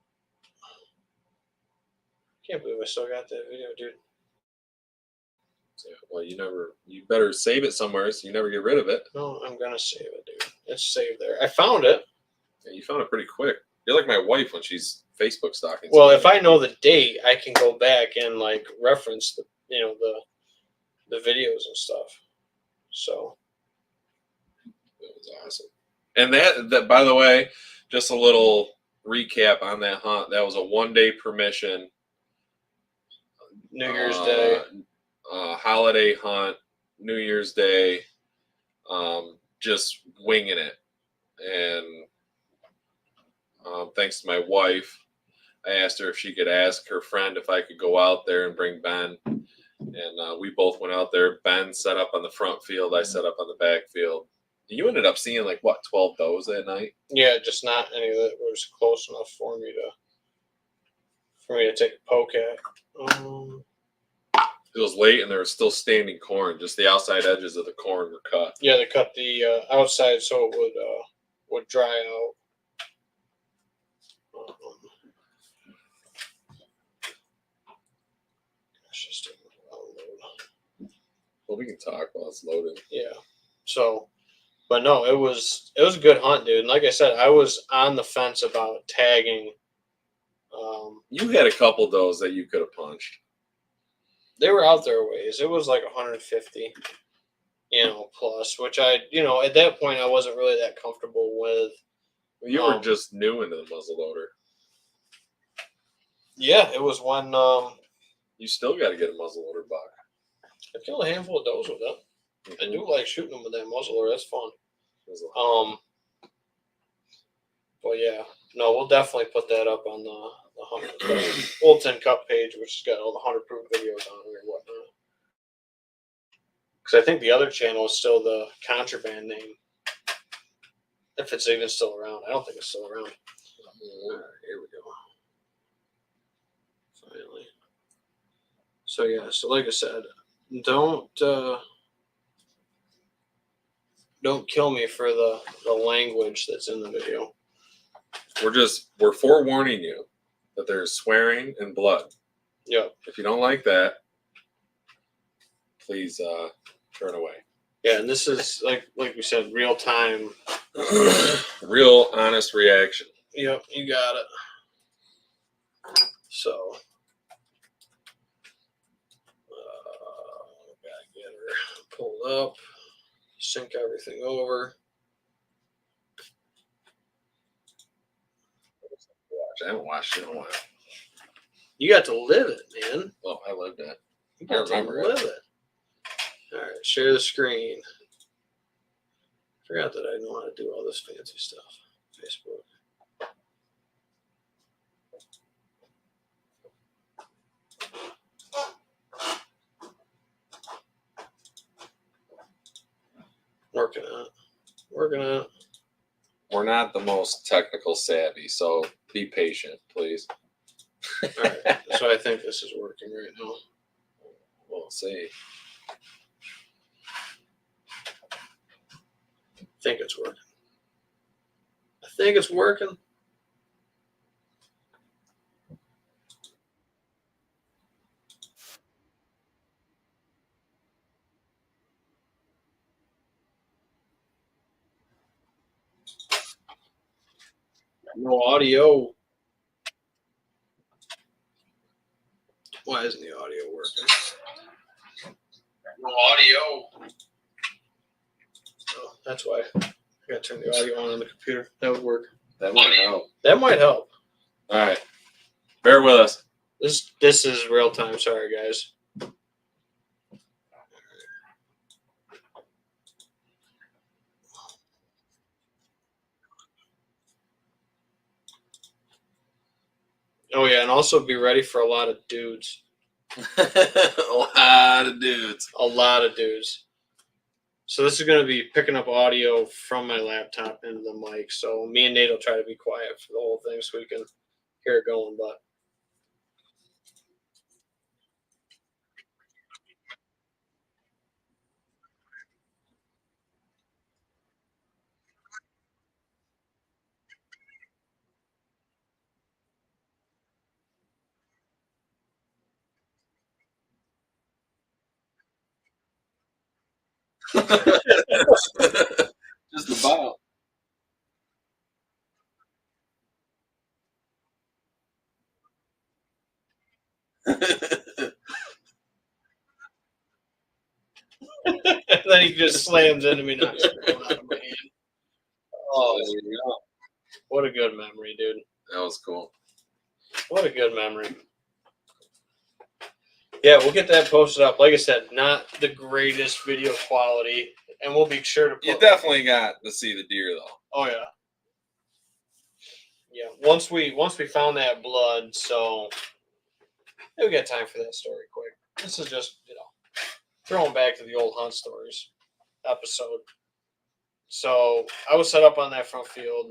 Can't believe I still got that video, dude. Well, you better save it somewhere so you never get rid of it. No, I'm gonna save it, dude. It's saved there. I found it. Yeah, you found it pretty quick. You're like my wife when she's Facebook stalking. Well, if I know the date, I can go back and like reference the the videos and stuff. So it was awesome. And that by the way, just a little recap on that hunt. That was a 1-day permission. New Year's Day. Holiday hunt, New Year's Day, just winging it. And thanks to my wife, I asked her if she could ask her friend if I could go out there and bring Ben. And we both went out there. Ben set up on the front field. I set up on the back field. You ended up seeing 12 does that night? Yeah, just not any that was close enough for me to take a poke at. It was late and there was still standing corn. Just the outside edges of the corn were cut. Yeah, they cut the outside so it would dry out. Well, we can talk while it's loaded. Yeah. So, but no, it was a good hunt, dude. And like I said, I was on the fence about tagging. You had a couple does that you could have punched. They were out there a ways. It was like 150, plus, which at that point I wasn't really that comfortable with. You were just new into the muzzleloader. Yeah, it was when you still got to get a muzzleloader buck. I killed a handful of does with it. Mm-hmm. I do like shooting them with that muzzleloader. That's fun. But yeah, no, we'll definitely put that up on the Old Tin Cup page, which has got all the 100-proof videos on it or whatnot. Because I think the other channel is still the Contraband name. If it's even still around. I don't think it's still around. All right, here we go. Finally. So yeah, so like I said, don't kill me for the language that's in the video. We're forewarning you that there's swearing and blood. Yeah. If you don't like that, please turn away. Yeah, and this is like we said, real time. Real honest reaction. Yep, you got it. So gotta get her pulled up, sync everything over. I haven't watched it in a while. You got to live it, man. Oh, I lived that. You got to live it. All right, share the screen. Forgot that I know how to do all this fancy stuff. Facebook. working on it. Working on it. We're not the most technical savvy, so be patient, please. All right. So I think this is working right now. We'll see. I think it's working. I think it's working. No audio. Why isn't the audio working? No audio. Oh, that's why. I gotta turn the audio on the computer. That would work. That might help. That might help. All right. Bear with us. This is real time. Sorry, guys. Oh yeah, and also be ready for a lot of dudes. A lot of dudes. A lot of dudes. So this is going to be picking up audio from my laptop into the mic. So me and Nate will try to be quiet for the whole thing so we can hear it going. But Just about. then he just slams into me, knocks the phone out of my hand. Oh, There you go. what a good memory, dude. That was cool. What a good memory. Yeah, we'll get that posted up. Like I said, not the greatest video quality, and we'll be sure to put. You definitely got to see the deer, though. Oh yeah. Yeah. Once we found that blood, so we got time for that story quick. This is just, throwing back to the old hunt stories episode. So I was set up on that front field,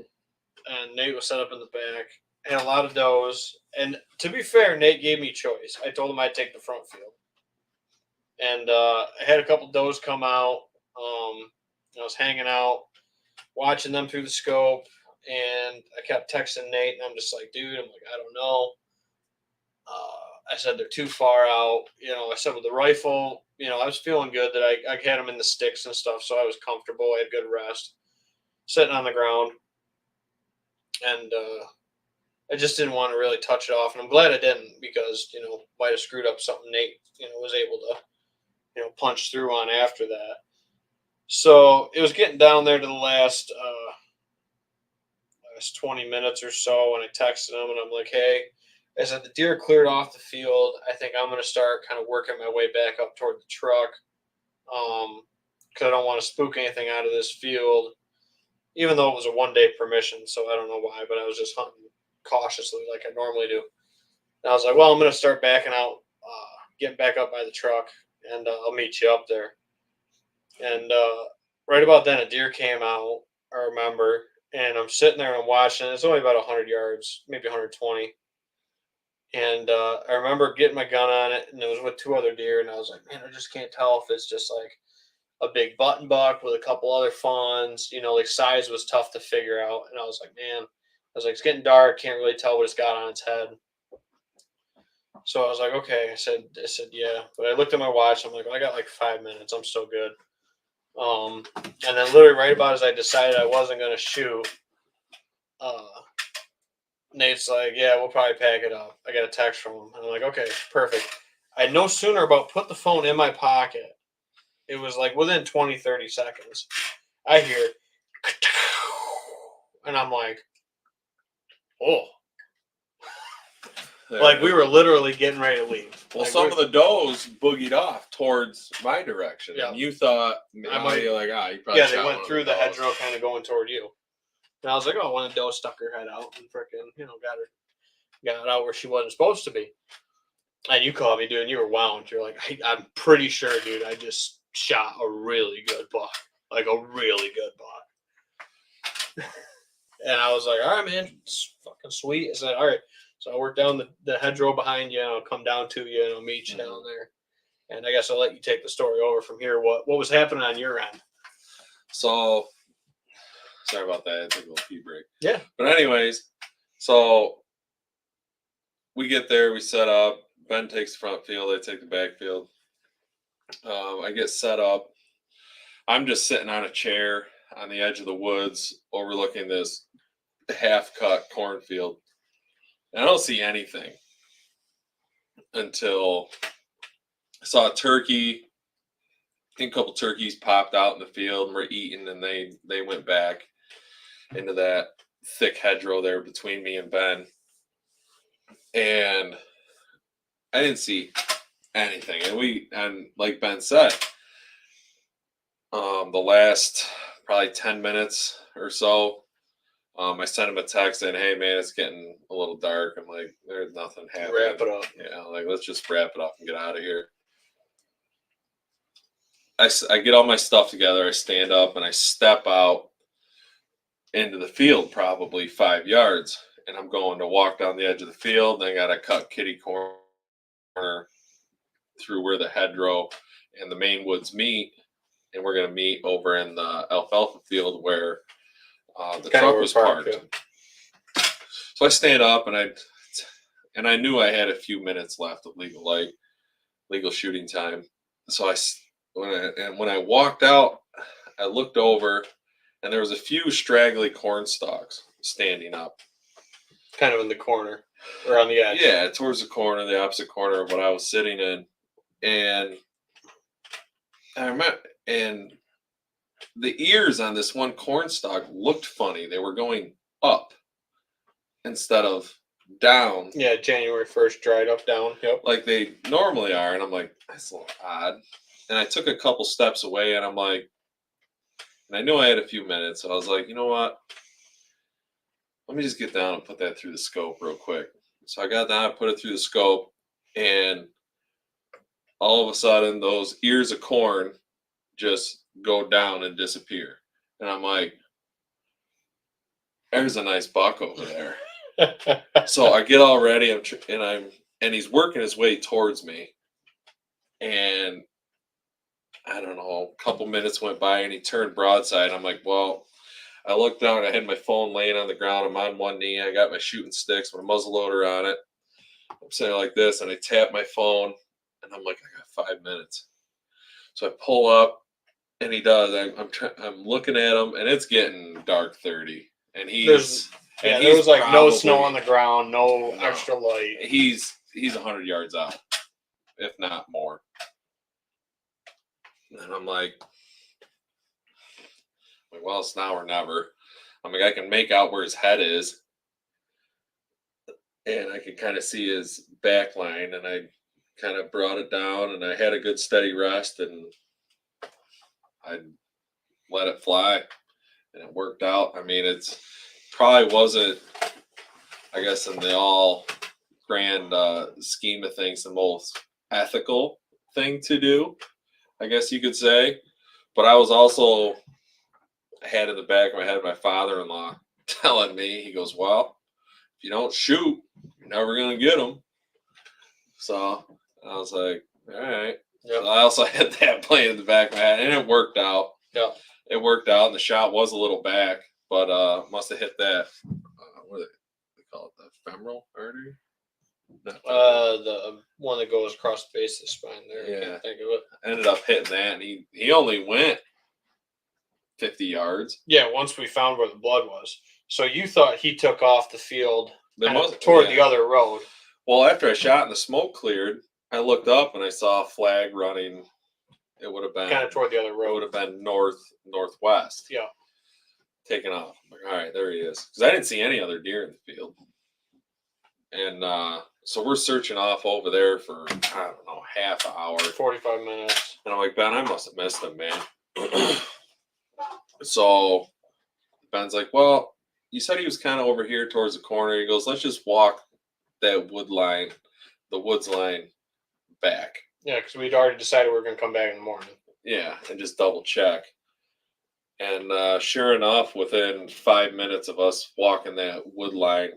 and Nate was set up in the back, and a lot of does. And to be fair, Nate gave me choice. I told him I'd take the front field, and I had a couple does come out. I was hanging out, watching them through the scope, and I kept texting Nate, and I'm just like, dude, I'm like, I don't know. I said they're too far out. I said with the rifle, I was feeling good that I had them in the sticks and stuff, so I was comfortable. I had good rest, sitting on the ground, and I just didn't want to really touch it off. And I'm glad I didn't because might have screwed up something Nate was able to punch through on after that. So it was getting down there to the last 20 minutes or so, and I texted him, and I'm like, hey. I said, the deer cleared off the field. I think I'm going to start kind of working my way back up toward the truck because I don't want to spook anything out of this field, even though it was a one-day permission, so I don't know why, but I was just hunting cautiously like I normally do. And I was like, well, I'm going to start backing out, getting back up by the truck, and I'll meet you up there. And right about then, a deer came out, I remember, and I'm sitting there and I'm watching. It's only about 100 yards, maybe 120. And I remember getting my gun on it, and it was with two other deer, and I was like, man, I just can't tell if it's just like a big button buck with a couple other fawns. Like size was tough to figure out. And I was like, man, it's getting dark, can't really tell what it's got on its head. So I was like, okay. I said, yeah. But I looked at my watch. I'm like, well, I got like 5 minutes. I'm still good. And then literally right about as I decided I wasn't going to shoot, Nate's like, yeah, we'll probably pack it up. I got a text from him. I'm like, okay, perfect. I no sooner about put the phone in my pocket. It was like within 20, 30 seconds. I hear, and I'm like, oh. Like we were literally getting ready to leave. Well, like some of the does boogied off towards my direction. Yeah. And you thought, you probably they went through the hedgerow kind of going toward you. And I was like, oh, one of the doe stuck her head out and freaking, got out where she wasn't supposed to be. And you called me, dude, and you were wound. You're like, I'm pretty sure, dude, I just shot a really good buck. like a really good buck. And I was like, all right, man, it's fucking sweet. I said, all right. So I worked down the hedgerow behind you, and I'll come down to you, and I'll meet you down there. And I guess I'll let you take the story over from here. What was happening on your end? So, sorry about that. I took a little pee break. Yeah. But anyways, so we get there, we set up. Ben takes the front field, I take the back field. I get set up. I'm just sitting on a chair on the edge of the woods overlooking this half-cut cornfield. And I don't see anything until I saw a turkey. I think a couple turkeys popped out in the field and were eating, and they went back into that thick hedgerow there between me and Ben. And I didn't see anything. And like Ben said, the last probably 10 minutes or so, I sent him a text saying, hey man, it's getting a little dark. I'm like, there's nothing happening. Wrap it up. Yeah, like let's just wrap it up and get out of here. I get all my stuff together, I stand up and I step out into the field probably 5 yards, and I'm going to walk down the edge of the field, and I got to cut kitty corner through where the hedgerow and the main woods meet, and we're going to meet over in the alfalfa field where the truck was parked. Yeah. So I stand up and I knew I had a few minutes left of legal shooting time. So when I walked out, I looked over, and there was a few straggly corn stalks standing up, kind of in the corner or on the edge. Yeah, towards the corner, the opposite corner of what I was sitting in, and I remember, and the ears on this one corn stalk looked funny. They were going up instead of down. Yeah, January 1st, dried up down. Yep. Like they normally are. And I'm like, that's a little odd. And I took a couple steps away, and I'm like, and I knew I had a few minutes. So I was like, you know what? Let me just get down and put that through the scope real quick. So I got down, put it through the scope, and all of a sudden those ears of corn just go down and disappear. And I'm like, there's a nice buck over there. So I get all ready, and he's working his way towards me. And I don't know, a couple minutes went by, and he turned broadside. I'm like, well, I looked down, I had my phone laying on the ground. I'm on one knee. I got my shooting sticks with a muzzle loader on it. I'm sitting like this, and I tap my phone, and I'm like, I got 5 minutes. So I pull up, and he does. I'm looking at him, and it's getting dark 30, and there was like no snow on the ground, no extra light. He's 100 yards out, if not more. And I'm like, well, it's now or never. I'm like, I can make out where his head is, and I can kind of see his back line, and I kind of brought it down, and I had a good steady rest, and I let it fly, and it worked out. I mean, it's probably wasn't, I guess, in the all grand scheme of things, the most ethical thing to do, I guess you could say. But I was also had in the back of my head my father-in-law telling me, he goes, well, if you don't shoot, you're never going to get them. So I was like, all right. Yep. So I also had that playing in the back of my head, and it worked out. Yeah, it worked out, and the shot was a little back, but must have hit that, what do they call it, the femoral artery? The one that goes across the base of the spine there. Yeah. I can't think of it. Ended up hitting that, and he only went 50 yards. Yeah, once we found where the blood was. So you thought he took off the field toward the other road. Well, after I shot and the smoke cleared, I looked up and I saw a flag running. It would have been kind of toward the other road. It would have been northwest. Yeah. Taking off. I'm like, all right, there he is. Because I didn't see any other deer in the field. And so we're searching off over there for, I don't know, half an hour. 45 minutes. And I'm like, Ben, I must have missed him, man. So Ben's like, well, you said he was kind of over here towards the corner. He goes, let's just walk that the woods line back. Yeah, because we'd already decided we were going to come back in the morning. Yeah, and just double check. And sure enough, within 5 minutes of us walking that wood line,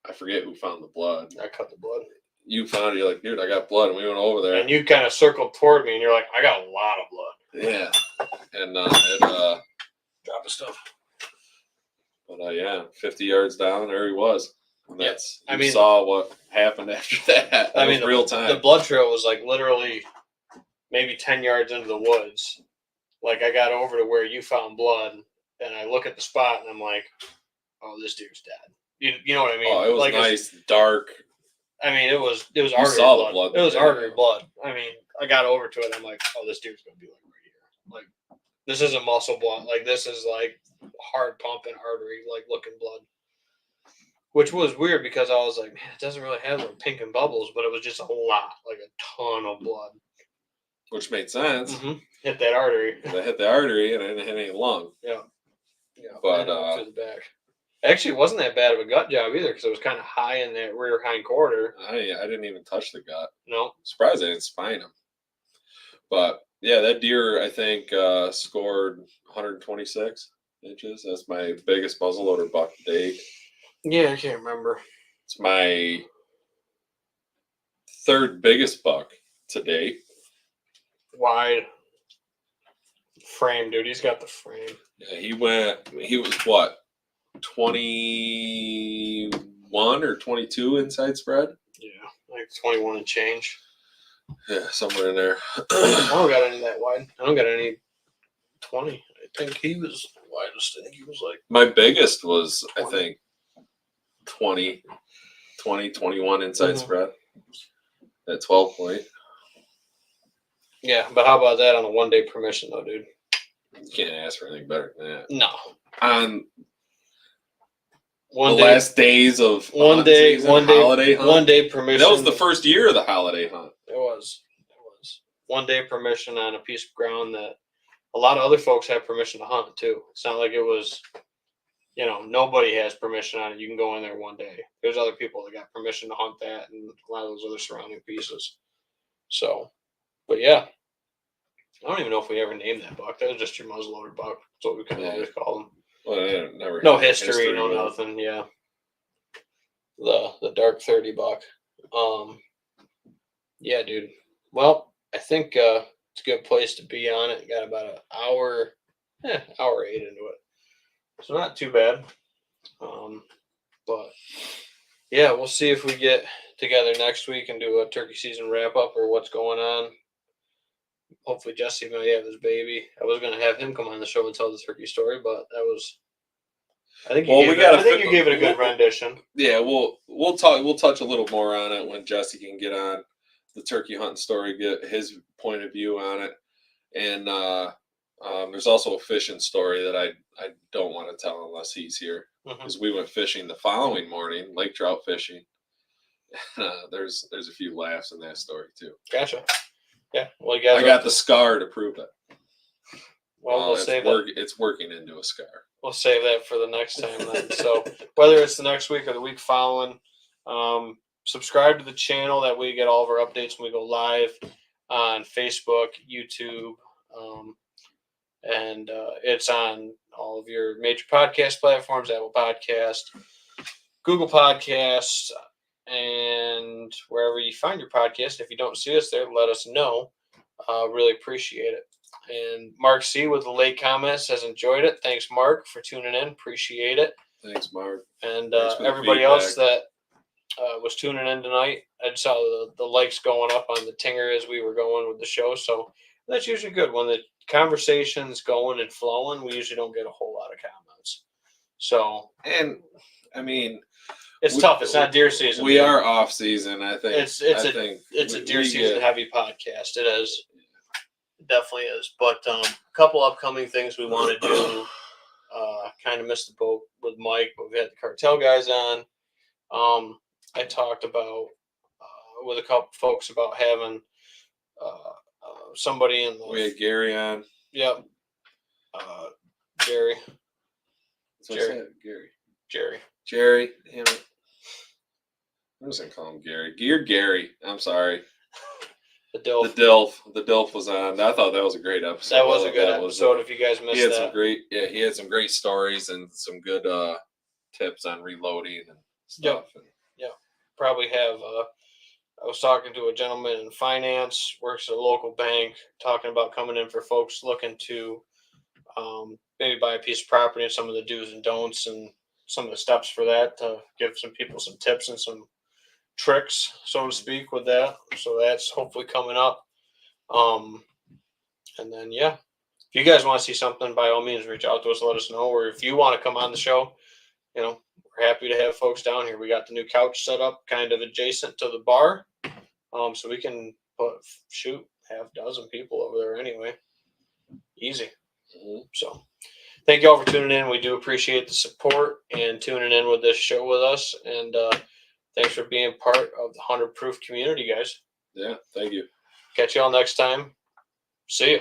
I forget who found the blood. I cut the blood. You found it. You're like, dude, I got blood. And we went over there. And you kind of circled toward me, and you're like, I got a lot of blood. Yeah. And Drop the stuff. but yeah, 50 yards down, there he was. And Yeah. that's, I you mean- saw what happened after that. I mean, was real time. The blood trail was like literally maybe 10 yards into the woods. Like I got over to where you found blood, and I look at the spot, and I'm like, oh, this deer's dead. You know what I mean? Oh, it was like nice, dark. I mean, it was You artery saw the blood. blood It was there. artery blood. I mean, I got over to it. I'm like, oh, this deer's gonna be like right here. Like this isn't muscle blood. Like this is like hard pumping artery like looking blood. Which was weird because I was like, man, it doesn't really have like pink and bubbles, but it was just a lot, like a ton of blood. Which made sense. Hit that artery. I hit the artery and I didn't hit any lung. Yeah. But, through the back. Actually, it wasn't that bad of a gut job either because it was kind of high in that rear hind quarter. I didn't even touch the gut. No. I'm surprised I didn't spine him. But yeah, that deer I think scored 126 inches. That's my biggest muzzleloader buck to date. Yeah, I can't remember. It's my third biggest buck to date. Wide frame, dude. He's got the frame. Yeah, he was what, 21 or 22 inside spread? Yeah, like 21 and change. Yeah, somewhere in there. I don't got any that wide. I don't got any 20. I think he was the widest. I think he was like My biggest was, I think, 21 inside Mhm. spread at 12 point. yeah. But how about that on a 1 day permission though, dude? You can't ask for anything better than that. No. On One the day. last days of One hunt day. season, One day. holiday hunt. 1 day permission. That was the first year of the holiday hunt. It was. 1 day permission on a piece of ground that a lot of other folks have permission to hunt too. It's not like it was, nobody has permission on it. You can go in there 1 day. There's other people that got permission to hunt that and a lot of those other surrounding pieces. So, but yeah, I don't even know if we ever named that buck. That was just your muzzleloader buck. That's what we kind of Yeah. always call them. Well, I never No had history, no with it. nothing. Yeah, the dark 30 buck. Yeah, dude. Well, I think it's a good place to be on it. Got about an hour, hour 8 into it, so not too bad. But yeah, we'll see if we get together next week and do a turkey season wrap up or what's going on. Hopefully, Jesse might have his baby. I was gonna have him come on the show and tell the turkey story, but that was. I think you Well, gave we it, gotta I think fi- you gave it a good rendition. Yeah, we'll touch a little more on it when Jesse can get on the turkey hunting story, get his point of view on it, and there's also a fishing story that I don't want to tell unless he's here, Mhm. because we went fishing the following morning, lake trout fishing. There's a few laughs in that story too. Gotcha. Yeah. Well, you guys. I got the scar to prove it. Well, we'll it's save that. It's working into a scar. We'll save that for the next time then. So whether it's the next week or the week following, subscribe to the channel. That way you get all of our updates when we go live on Facebook, YouTube, and it's on all of your major podcast platforms, Apple Podcast, Google Podcast, and wherever you find your podcast. If you don't see us there, let us know. Really appreciate it. And Mark C with the late comments has enjoyed it. Thanks, Mark, for tuning in. Appreciate it. Thanks, Mark. And Thanks for the everybody else feedback. that was tuning in tonight. I saw the likes going up on the Tinger as we were going with the show. So that's usually good. When the conversation's going and flowing, we usually don't get a whole lot of comments. So, And I mean, it's tough. It's not deer season. We are off season. I think It's a deer season heavy podcast. It is. It definitely is. But a couple upcoming things we want to do. Kind of missed the boat with Mike, but we had the cartel guys on. I talked about with a couple folks about having somebody in the. We had Gary on. Yep. Jerry. Jerry. Damn it. I'm just gonna call him Gary. Gary. I'm sorry. The Dilf. The Dilf was on. I thought that was a great episode. That was a Like, good that was, episode. If you guys he missed had that, some great, he had some great stories and some good tips on reloading and stuff. And probably have. I was talking to a gentleman in finance, works at a local bank, talking about coming in for folks looking to maybe buy a piece of property and some of the do's and don'ts and some of the steps for that to give some people some tips and some tricks, so to speak, with that. So that's hopefully coming up. And then, yeah, if you guys want to see something, by all means, reach out to us, let us know. Or if you want to come on the show, we're happy to have folks down here. We got the new couch set up kind of adjacent to the bar. So we can half dozen people over there anyway. Easy. So thank you all for tuning in. We do appreciate the support and tuning in with this show with us. And thanks for being part of the 100 Proof community, guys. yeah, thank you. Catch y'all next time. See you.